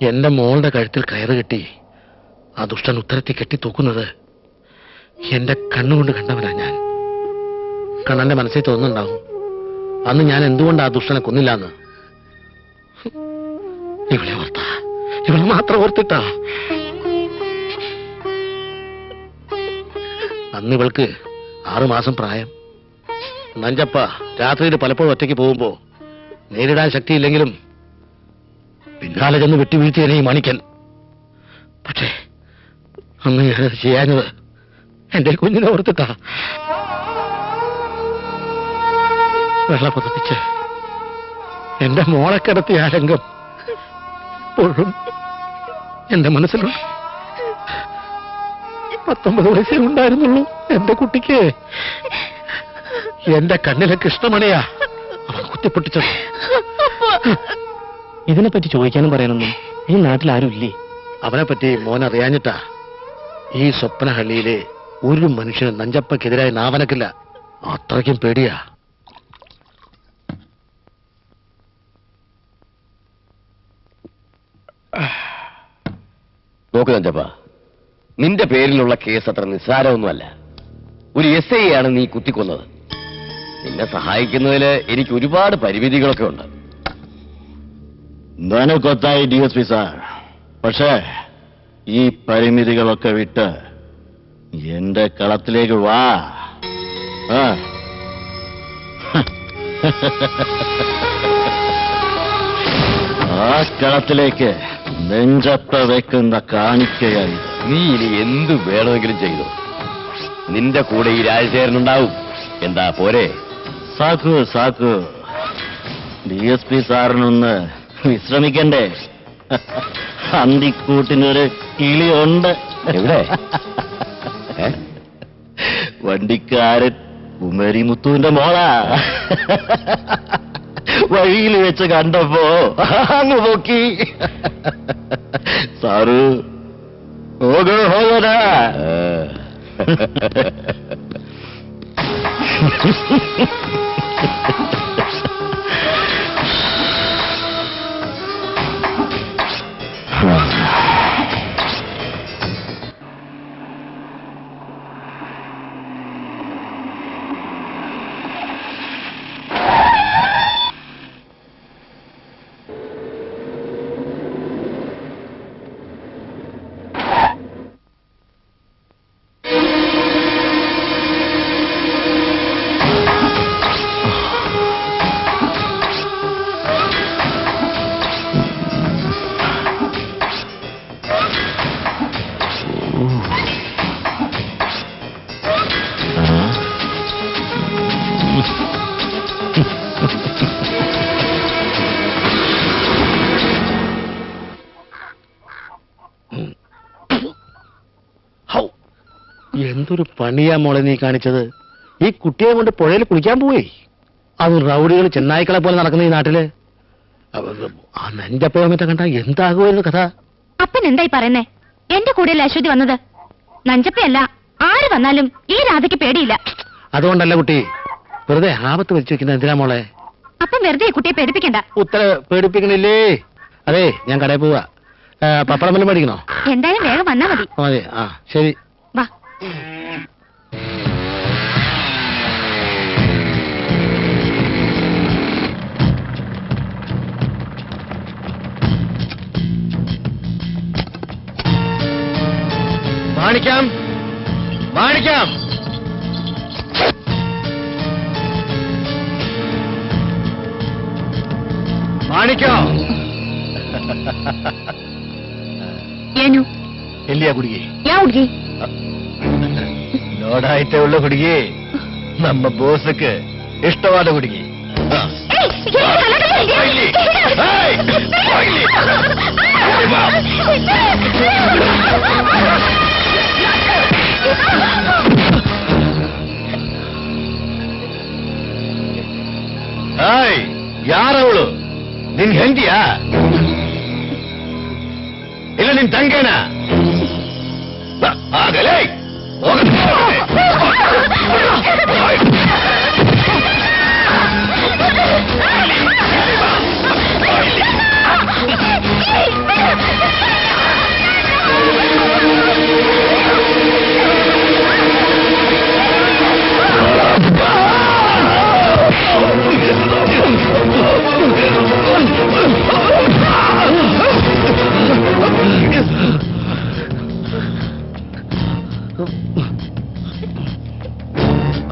എന്റെ മോളുടെ കഴുത്തിൽ കയറ് കെട്ടി ആ ദുഷ്ടൻ ഉത്തരത്തിൽ കെട്ടി തൂക്കുന്നത് എന്റെ കണ്ണുകൊണ്ട് കണ്ടവനാ ഞാൻ. കണ്ണന്റെ മനസ്സിൽ തോന്നുന്നുണ്ടാവും അന്ന് ഞാൻ എന്തുകൊണ്ട് ആ ദുഷ്ടനെ കൊന്നില്ലാന്ന്. ഇവളെ ഓർത്താ, ഇവളെ മാത്രം ഓർത്തിട്ടാ. അന്ന് ഇവൾക്ക് 6 മാസം പ്രായം. നഞ്ചപ്പ രാത്രിയിൽ പലപ്പോഴും ഒറ്റയ്ക്ക് പോകുമ്പോ നേരിടാൻ ശക്തിയില്ലെങ്കിലും പിന്നാലെ ചെന്ന് വെട്ടി വീഴ്ത്തിയനെ ഈ മാണിക്കൻ. പക്ഷേ അന്ന് ഞാനത് ചെയ്യാഞ്ഞത് എന്റെ കുഞ്ഞിനെ ഓർത്തിട്ടാ. വെള്ളം പുതപ്പിച്ച് എന്റെ മോളെ കിടത്തിയ ആ രംഗം ഇപ്പോഴും എന്റെ മനസ്സിലുണ്ട്. 19 വയസ്സേ ഉണ്ടായിരുന്നുള്ളൂ എന്റെ കുട്ടിക്ക്. എന്റെ കണ്ണിലെ കൃഷ്ണമണിയാ അവൻ കുത്തിപ്പൊട്ടിച്ചത്. ഇതിനെപ്പറ്റി ചോദിക്കാനും പറയാനൊന്നും ഈ നാട്ടിൽ ആരും ഇല്ലേ? അവനെപ്പറ്റി മോൻ അറിയാഞ്ഞിട്ടാ. ഈ സ്വപ്നഹള്ളിയിലെ ഒരു മനുഷ്യനും നഞ്ചപ്പക്കെതിരായി നാവനക്കില്ല. അത്രയ്ക്കും പേടിയാ. നോക്ക് നഞ്ചപ്പ, നിന്റെ പേരിലുള്ള കേസ് അത്ര നിസ്സാരമൊന്നുമല്ല. ഒരു SI ആണ് നീ കുത്തിക്കൊന്നത്. നിന്നെ സഹായിക്കുന്നതിൽ എനിക്ക് ഒരുപാട് പരിമിതികളൊക്കെ ഉണ്ട്. കൊത്തായി DSP സാർ, പക്ഷേ ഈ പരിമിതികളൊക്കെ വിട്ട് എന്റെ കളത്തിലേക്ക് വാ. ആ കളത്തിലേക്ക് നെഞ്ചപ്പ വെക്കുന്ന കാണിക്കയായി. നീ ഇനി എന്തു വേണമെങ്കിലും ചെയ്തു. നിന്റെ കൂടെ ഈ രാജശേഖരനുണ്ടാവും. എന്താ പോരെ? സാക്കു സാക്കു, DSP സാറിനൊന്ന് വിശ്രമിക്കണ്ടേ? അന്തിക്കൂട്ടിനൊരു കിളിയുണ്ട്. എവിടെ? വണ്ടിക്കാരൻ കുമരിമുത്തുവിന്റെ മോളാ. വഴിയിൽ വെച്ച് കണ്ടപ്പോ അങ്ങ് പൊക്കി. സാറ് ഹോകരാ. എന്തൊരു പണിയാ മോളെ നീ കാണിച്ചത്. ഈ കുട്ടിയെ കൊണ്ട് പുഴയിൽ കുളിക്കാൻ പോയി. അത് റൗഡികൾ ചെന്നായ്ക്കളെ പോലെ നടക്കുന്ന ഈ നാട്ടില്. ആ നെഞ്ചപ്പയോ മറ്റേ കണ്ട എന്താകുമായിരുന്നു കഥ. അപ്പൻ എന്തായി പറയുന്നേ? എന്റെ കൂടെയല്ലേ അശ്വതി വന്നത്? നഞ്ചപ്പയല്ല, ആര് വന്നാലും ഈ രാധയ്ക്ക് പേടിയില്ല. അതുകൊണ്ടല്ല കുട്ടി വെറുതെ ആപത്ത് വെച്ച് വെക്കുന്നത്. എന്തിനാ മോളെ? അപ്പം വെറുതെ ഈ കുട്ടിയെ പേടിപ്പിക്കണ്ട. ഉത്തര പേടിപ്പിക്കണില്ലേ? അതെ, ഞാൻ കടയിൽ പോവാ. പപ്പടം വല്ലതും മേടിക്കണോ? എന്തായാലും വേഗം വന്നാ മതി. മതി. ആ ശരി. വാ. മാണിക്കാം, മാണിക്കാം. മാണിക്കോ ಏನು ಎಲ್ಲಿಯ ಹುಡುಗಿ? ಯಾವ ಹುಡುಗಿ? ಲೋಡಾಯ್ತೆ ಉಳ್ಳ ಹುಡುಗಿ, ನಮ್ಮ ಬೋಸಕ್ಕೆ ಇಷ್ಟವಾದ ಹುಡುಗಿ. ಯಾರವಳು? ನಿನ್ ಹೆಂಡತಿಯಾ ಇಲ್ಲ ನಿನ್ ತಂಗೇನಾ? ಆಗಲೇ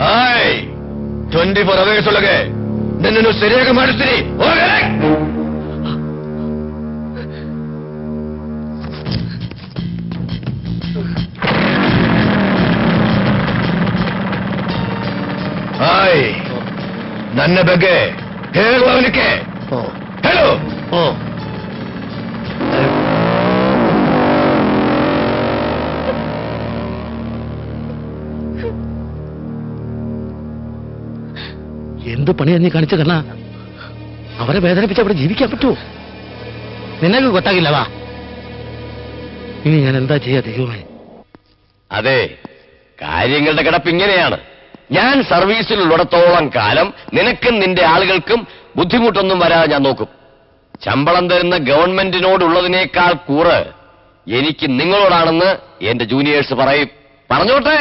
ಹಾಯ್ 24 hours ಒಳಗೆ ನಿನ್ನನ್ನು ಸರಿಯಾಗಿ ಮಾಡಿಸ್ತೀನಿ. ಹಾಯ್ ನನ್ನ ಬಗ್ಗೆ ಹೇಳುವವನಿಗೆ ಹೇಳು. എന്ത് പണിയാ നീ കാണിച്ച കണ്ണ? അവരെ വേദനിപ്പിച്ച് അവിടെ ജീവിക്കാൻ പറ്റുമോ? നിനക്ക് ಗೊತ್ತಾಗಿಲ್ಲ. വാ, ഇനി ഞാൻ എന്താ ചെയ്യാ ദൈവമേ? അതെ, കാര്യങ്ങളുടെ കിടപ്പ് ഇങ്ങനെയാണ്. ഞാൻ സർവീസിലുള്ളിടത്തോളം കാലം നിനക്കും നിന്റെ ആളുകൾക്കും ബുദ്ധിമുട്ടൊന്നും വരാതെ ഞാൻ നോക്കും. ശമ്പളം തരുന്ന ഗവൺമെന്റിനോടുള്ളതിനേക്കാൾ കൂറ് എനിക്ക് നിങ്ങളോടാണെന്ന് എന്റെ ജൂനിയേഴ്സ് പറയും. പറഞ്ഞോട്ടെ,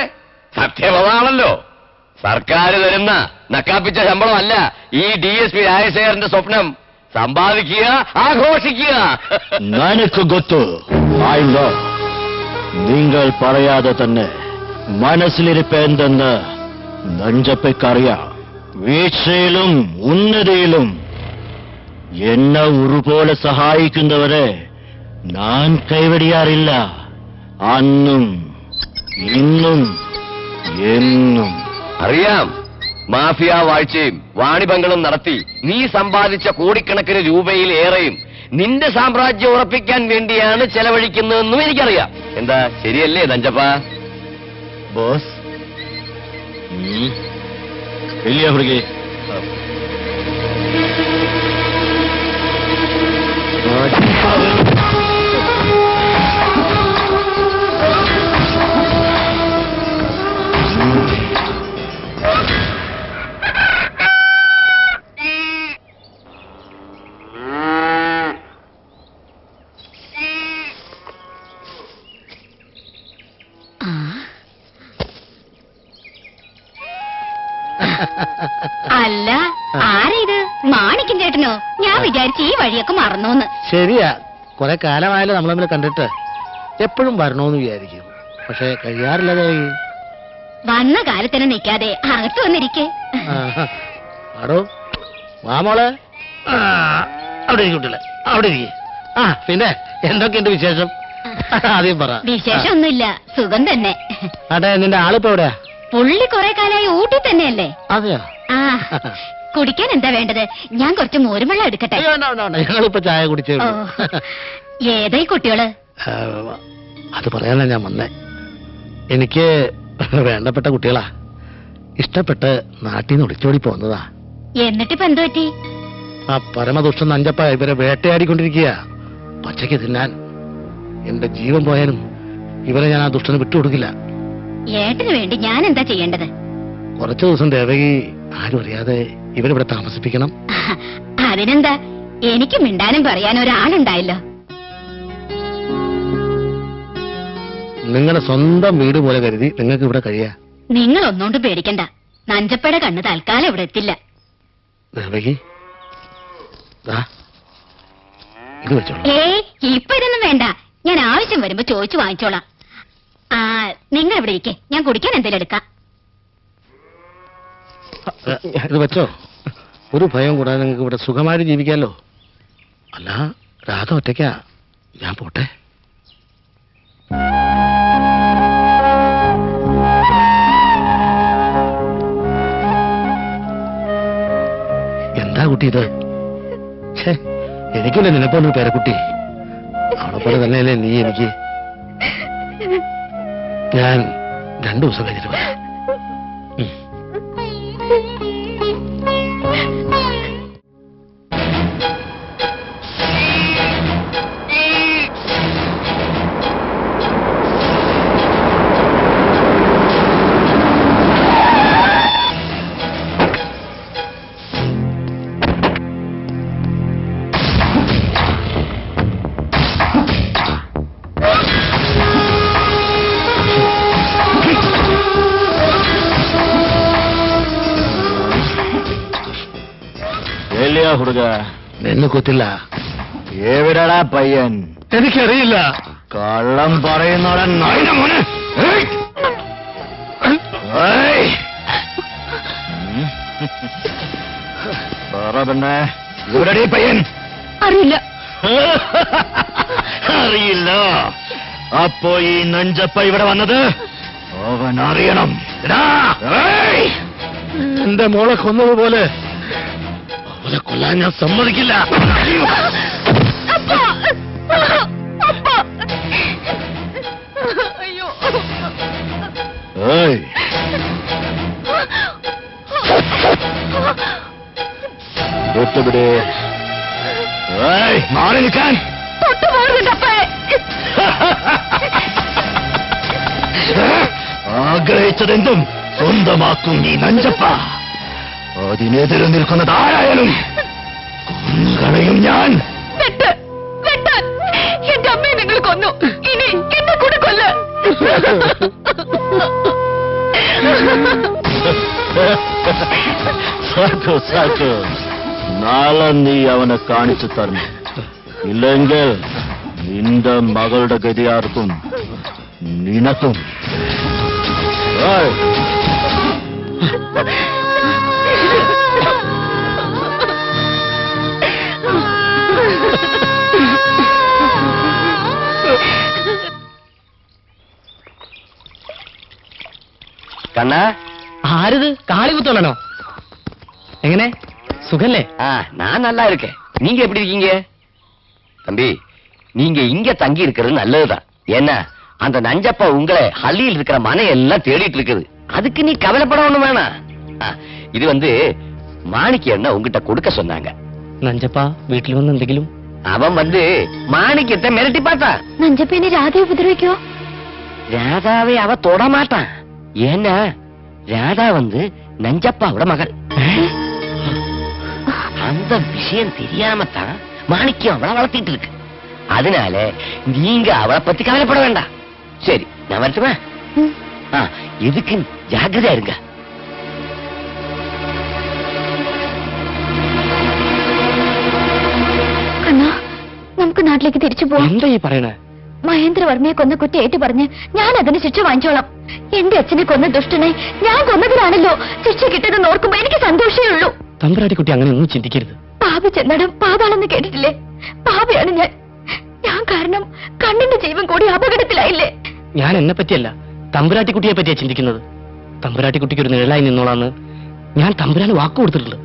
സത്യമതാണല്ലോ. സർക്കാർ തരുന്ന നക്കാപ്പിച്ച ശമ്പളമല്ല ഈ DSP രാജശേഖരന്റെ സ്വപ്നം. സമ്പാദിക്കുക, ആഘോഷിക്കുക. ನನಗೆ ಗೊತ್ತು. നിങ്ങൾ പറയാതെ തന്നെ മനസ്സിലിരിപ്പെന്തെന്ന് നഞ്ചപ്പയ്ക്കറിയാം. വീഴ്ചയിലും ഉന്നതിയിലും എന്നെ ഒരുപോലെ സഹായിക്കുന്നവരെ ഞാൻ കൈവടിയാറില്ല. അന്നും ഇന്നും എന്നും. അറിയാം, മാഫിയ വാഴ്ചയും വാണിഭങ്ങളും നടത്തി നീ സമ്പാദിച്ച കോടിക്കണക്കിന് രൂപയിൽ ഏറെയും നിന്റെ സാമ്രാജ്യം ഉറപ്പിക്കാൻ വേണ്ടിയാണ് ചെലവഴിക്കുന്നതെന്നും എനിക്കറിയാം. എന്താ, ശരിയല്ലേ നഞ്ചപ്പ? ബോസ് ഇല്ല ಹುಡುಗಿ. അല്ല, ആരാ ഇത്? മാണിക്കും ചേട്ടനോ? ഞാൻ വിചാരിച്ചു ഈ വഴിയൊക്കെ മറന്നോന്ന്. ശരിയാ, കുറെ കാലമായാലും നമ്മൾ തമ്മിൽ കണ്ടിട്ട് എപ്പോഴും വരണോന്ന് വിചാരിക്കും, പക്ഷെ കഴിയാറില്ലതേ. വന്ന കാലത്തിന് നിൽക്കാതെ അകത്ത് വന്നിരിക്കേ. ആടോ വാമോളെ, അവിടെ ഇരിക്കട്ടില്ല, അവിടെ ഇരിക്കേ. ആ പിന്നെ എന്തൊക്കെയുണ്ട് വിശേഷം? ആദ്യം പറ. വിശേഷം ഒന്നുമില്ല, സുഖം തന്നെ. അതെ, നിന്റെ ആളിപ്പോ എവിടെയാ? പുള്ളി കുറെ കാലമായി ഊട്ടി തന്നെയല്ലേ? അതെയോ? ആ, കുടിക്കാൻ എന്താ വേണ്ടത്? ഞാൻ കുറച്ച് മോരുവെള്ളം എടുക്കട്ടെ? ഞങ്ങളിപ്പോ ചായ കുടിച്ചേ. ഓ, ഏതായി കുട്ടികള്? അത് പറയാനാ ഞാൻ വന്നേ. എനിക്ക് വേണ്ടപ്പെട്ട കുട്ടികളാ, ഇഷ്ടപ്പെട്ട് നാട്ടിൽ നിന്ന് ഒളിച്ചോടി പോന്നതാ. എന്നിട്ടിപ്പോ എന്തു പറ്റി? ആ പരമദുഷ്ടൻ നഞ്ചപ്പ ഇവരെ വേട്ടയാടിക്കൊണ്ടിരിക്കുക. പച്ചയ്ക്ക് തിന്നാൻ എന്റെ ജീവൻ പോയാലും ഇവരെ ഞാൻ ആ ദുഷ്ടന് വിട്ടുകൊടുക്കില്ല. ഏട്ടന് വേണ്ടി ഞാൻ എന്താ ചെയ്യേണ്ടത്? കുറച്ചു ദിവസം ദേവകി ആരും അറിയാതെ ഇവരിവിടെ താമസിപ്പിക്കണം. അതിനെന്താ, എനിക്ക് മിണ്ടാനും പറയാനും ഒരാളുണ്ടായല്ലോ. നിങ്ങളുടെ സ്വന്തം വീട് പോലെ കരുതി നിങ്ങൾക്ക് ഇവിടെ കഴിയാ. നിങ്ങൾ ഒന്നുകൊണ്ട് പേടിക്കണ്ട, നഞ്ചപ്പയുടെ കണ്ണ് തൽക്കാലം ഇവിടെ എത്തില്ല. ദേവകി ഇത് വെച്ചോളൂ. ഇപ്പൊ ഇതൊന്നും വേണ്ട, ഞാൻ ആവശ്യം വരുമ്പോ ചോദിച്ചു വാങ്ങിച്ചോളാം. ആ, നിങ്ങൾ ഇവിടെ ഇരിക്കേ, ഞാൻ കുടിക്കാൻ എന്തെങ്കിലും എടുക്കാം. ഇത് വെച്ചോ, ഒരു ഭയം കൂടാതെ നിങ്ങൾക്ക് ഇവിടെ സുഖമായിട്ട് ജീവിക്കാമല്ലോ. അല്ല, രാധ ഒറ്റയ്ക്കാ, ഞാൻ പോട്ടെ. എന്താ കുട്ടി ഇത്? എനിക്കില്ല നിന്നെപ്പോലൊരു പേരക്കുട്ടി. അവളെപ്പോലെ തന്നെയല്ലേ നീ എനിക്ക്. ഞാൻ 2 ദിവസം കഴിഞ്ഞിട്ട് വരാം. ಹುಡುಗ നിന്നെ കൊത്തില്ല. എവിടെടാ പയ്യൻ? എനിക്കറിയില്ല. കള്ളം പറയുന്നോടൻ നായിന്റെ മോനെ. പിന്നെ ഇവിടെടീ പയ്യൻ? അറിയില്ല. അറിയില്ല? അപ്പോ ഈ നഞ്ചപ്പ ഇവിടെ വന്നത് അവൻ അറിയണം. എന്റെ മോളെ കൊന്നതുപോലെ അവളെ കൊല്ലാൻ ഞാൻ സമ്മതിക്കില്ല. തൊട്ടുപിടി. മാറി നിൽക്കാൻ. ആഗ്രഹിച്ചതെന്തും സ്വന്തമാക്കും ഈ നഞ്ചപ്പ. അതിനെതിരെ നിൽക്കുന്നത് ആരായാലും കൊന്നുകളയും ഞാൻ. എന്റെ അമ്മയെ നിങ്ങൾ കൊന്നു, ഇനി എന്നെ കൂടെ കൊല്ല. സാക്കു സാക്കു, നാളെ നീ അവനെ കാണിച്ചു തരണം. ഇല്ലെങ്കിൽ നിന്റെ മകളുടെ ഗതിയാർക്കും നിനക്കും. കണ്ണാ, ആരിത്? കാളികുത്തോളനോ? എങ്ങനെ, சுகல்லே? நான் நல்லா இருக்கேன். நீங்க எப்படி இருக்கீங்க? தம்பி, நீங்க இங்க தங்கி இருக்கிறது நல்லதுதான். ஏன்னா அந்த நஞ்சப்பா உங்களை ஹள்ளியில் இருக்கிற மனை எல்லாம் தேடிட்டு இருக்குது. அதுக்கு நீ கவலைப்பட ஒண்ணும் வேணாம். இது மாணிக்க என்ன உங்ககிட்ட கொடுக்க சொன்னாங்க. നഞ്ചപ്പാ വീട്ടിൽ വന്ന് എന്തെങ്കിലും അവൻ வந்து மாணிக்கத்தை மிரட்டி பார்த்தா. നഞ്ചപ്പേനെ രാധയെ ഉപദ്രവിക്കോ? ராதாவை அவ தொடமாட்டான். ஏன்னா ராதா வந்து நஞ்சப்பாவோட மகள். அந்த விஷயம் தெரியாமத்தான் மாணிக்கம் அவளை வளர்த்திட்டு இருக்கு. அதனால நீங்க அவளை பத்தி கவலைப்பட வேண்டாம். சரி, நான் வரட்டுமா? எதுக்கு ஜாக்கிரதையா இருங்க. കണ്ണാ, നമുക്ക് നാട്ടിലേക്ക് തിരിച്ചു പോവാം. എന്താ ഈ പറയണേ? മഹേന്ദ്രവർമ്മയെ കൊന്ന കുറ്റം ഏറ്റു പറഞ്ഞ് ഞാൻ അതിന് ശിക്ഷ വാങ്ങിച്ചോളാം. എന്റെ അച്ഛനെ കൊന്ന ദുഷ്ടനെ ഞാൻ കൊന്നതിലാണല്ലോ ശിക്ഷ കിട്ടിയതെന്ന് ഓർക്കുമ്പോ എനിക്ക് സന്തോഷമേ ഉള്ളൂ. തമ്പുരാട്ടിക്കുട്ടി അങ്ങനെ ഒന്നും ചിന്തിക്കരുത്. പാപി ചെന്നടം പാതാളെന്ന് കേട്ടിട്ടില്ലേ? പാപിയാണ് ഞാൻ. ഞാൻ കാരണം കണ്ണിന്റെ ജീവൻ കൂടി അപകടത്തിലായില്ലേ? ഞാൻ എന്നെ പറ്റിയല്ല, തമ്പുരാട്ടിക്കുട്ടിയെ പറ്റിയാ ചിന്തിക്കുന്നത്. തമ്പുരാട്ടിക്കുട്ടിക്ക് ഒരു നിഴലായി നിന്നോളാന്ന് ഞാൻ തമ്പുരാന് വാക്ക് കൊടുത്തിട്ടുണ്ട്.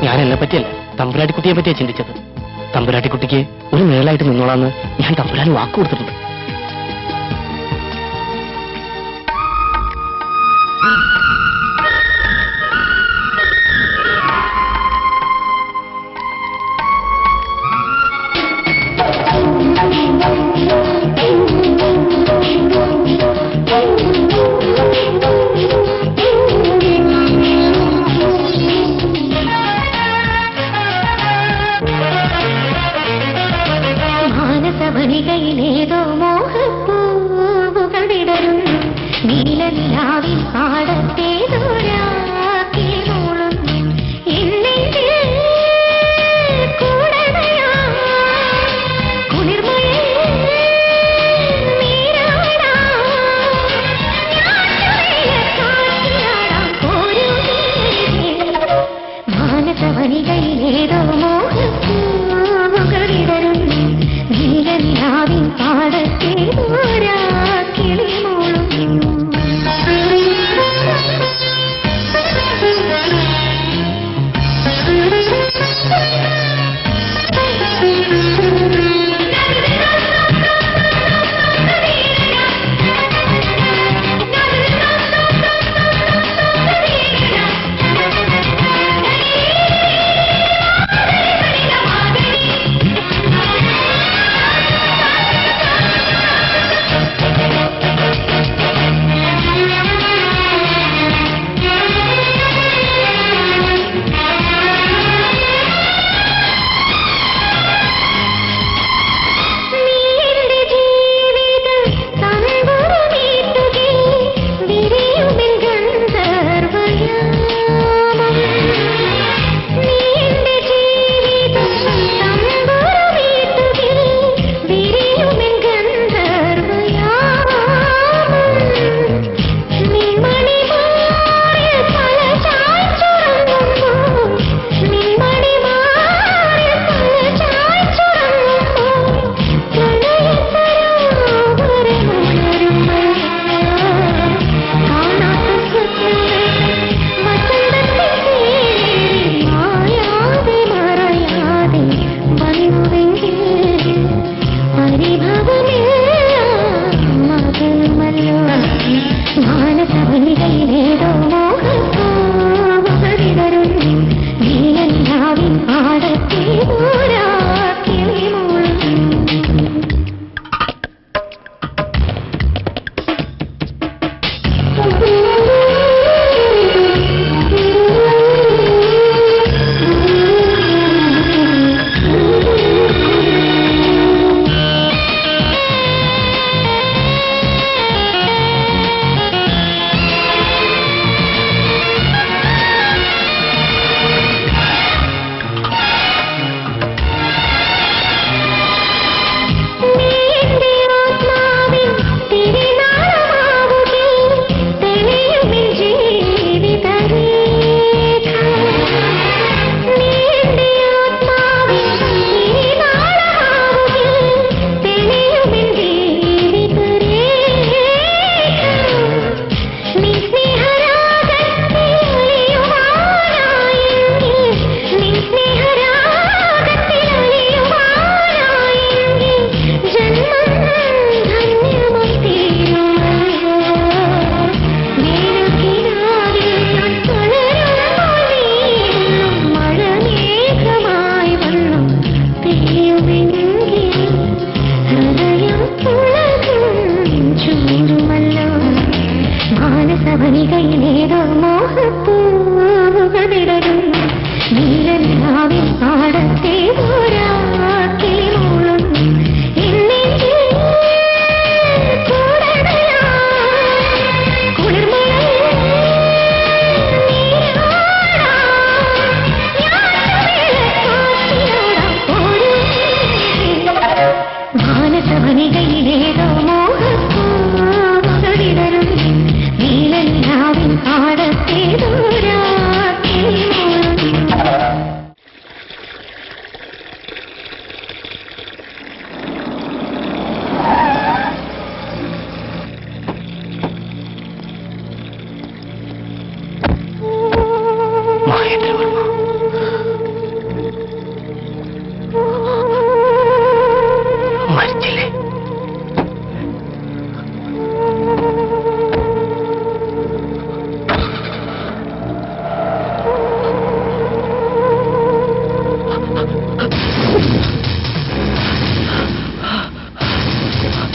ഞാൻ എന്നെ പറ്റിയല്ല, തമ്പുരാട്ടിക്കുട്ടിയെ പറ്റിയാ ചിന്തിച്ചത്. തമ്പുരാട്ടിക്കുട്ടിക്ക് ഒരു നിഴലായിട്ട് നിന്നോളാന്ന് ഞാൻ തമ്പുരാന് വാക്ക് കൊടുത്തിട്ടുണ്ട്. മാനസവനികയിലേതോ മോഹപ്പൂവുകൾ വിടരും നീലനിലാവിൻ പാടത്തേതോ രാത്രി മൂളും എന്നെങ്കിൽ കൂടതയാ കുളിർമയിൽ നീരാടാം കാറ്റിലാടാം പോരൂ മാനസവനികയിലേതോ മോഹപ്പൂവുകൾ വിടരും നീലനിലാവിൻ പാടത്തേതോ രാത്രി മൂളും മാനസവനികയിലേതോ മോഹപ്പൂവുകൾ വിടരും നീലനിലാവിൻ പാടത്തെ ദൂരാക്കിളി മൂളും എന്നെങ്കിൽ മാനസവനികയിലേതോ മോഹപ്പൂവുകൾ വിടരും നീലനിലാവിൻ പാടത്തെ ദൂരാക്കിളി മൂളും. മഹേന്ദ്രവർമ്മ മരിച്ചില്ലേ?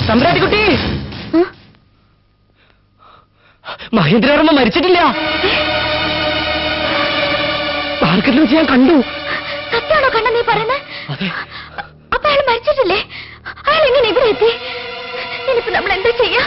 തമ്പുരാട്ടിക്കുട്ടി, മഹേന്ദ്രവർമ്മ മരിച്ചിട്ടില്ല. മാർക്കറ്റിൽ വെച്ച് ഞാൻ കണ്ടു. സത്യമാണോ കണ്ണ നീ പറയുന്നത്? അതെ. അപ്പൊ അയാൾ മരിച്ചിട്ടില്ലേ? അയാൾ എങ്ങനെ ഇവിടെ എത്തി? ഇനിയിപ്പോ നമ്മൾ എന്താ ചെയ്യാ?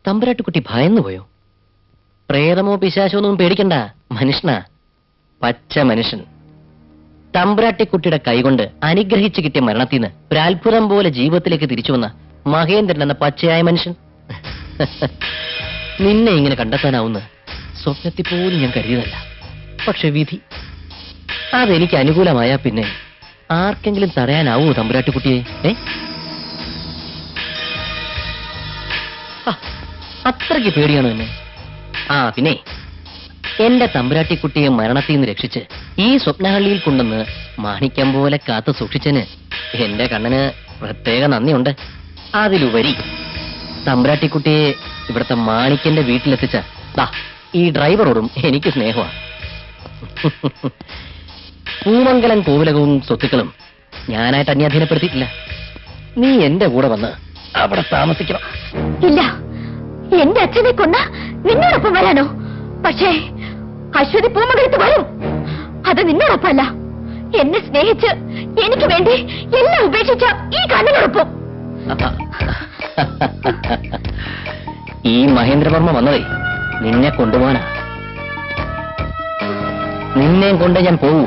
തമ്പുരാട്ടിക്കുട്ടി ഭയന്നു പോയോ? പ്രേതമോ പിശാചോ ഒന്നും പേടിക്കണ്ട, മനുഷ്യനാ, പച്ച മനുഷ്യൻ. തമ്പുരാട്ടിക്കുട്ടിയുടെ കൈകൊണ്ട് അനുഗ്രഹിച്ചു കിട്ടിയ മരണത്തിൽ നിന്ന് ഒരത്ഭുതം പോലെ ജീവിതത്തിലേക്ക് തിരിച്ചു വന്ന മഹേന്ദ്രൻ എന്ന പച്ചയായ മനുഷ്യൻ. നിന്നെ ഇങ്ങനെ കണ്ടെത്താനാവുന്ന സ്വപ്നത്തിൽ പോലും ഞാൻ കരുതിയതല്ല. പക്ഷെ വിധി അതെനിക്ക് അനുകൂലമായ പിന്നെ ആർക്കെങ്കിലും തടയാനാവൂ തമ്പുരാട്ടിക്കുട്ടിയെ? അത്രയ്ക്ക് പേടിയാണ് എന്നെ. ആ പിന്നെ എന്റെ തമ്പുരാട്ടിക്കുട്ടിയെ മരണത്തിൽ നിന്ന് രക്ഷിച്ച് ഈ സ്വപ്നഹള്ളിയിൽ കൊണ്ടുവന്ന് മാണിക്യം പോലെ കാത്തു സൂക്ഷിച്ചതിന് എന്റെ കണ്ണന് പ്രത്യേക നന്ദിയുണ്ട്. അതിലുപരി തമ്പുരാട്ടിക്കുട്ടിയെ ഇവിടുത്തെ മാണിക്യന്റെ വീട്ടിലെത്തിച്ച ഈ ഡ്രൈവറോടും എനിക്ക് സ്നേഹമാണ്. പൂമംഗലം കോവിലകവും സ്വത്തുക്കളും ഞാനായിട്ട് അന്യാധീനപ്പെടുത്തിയിട്ടില്ല. നീ എന്റെ കൂടെ വന്ന് അവിടെ താമസിക്കണം. ഇല്ല, എന്റെ അച്ഛനെ കൊന്ന നിന്നോടൊപ്പം വരാനോ? പക്ഷേ അശ്വതി പൂമകരത്ത് വരും. അത് നിന്നോടൊപ്പമല്ല, എന്നെ സ്നേഹിച്ച് എനിക്ക് വേണ്ടി എല്ലാം ഉപേക്ഷിച്ച ഈ കണ്ണനോടൊപ്പം. ഈ മഹേന്ദ്രവർമ്മ വന്നതേ നിന്നെ കൊണ്ടുപോകാനാ. നിന്നെയും കൊണ്ട് ഞാൻ പോവൂ.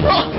ഓ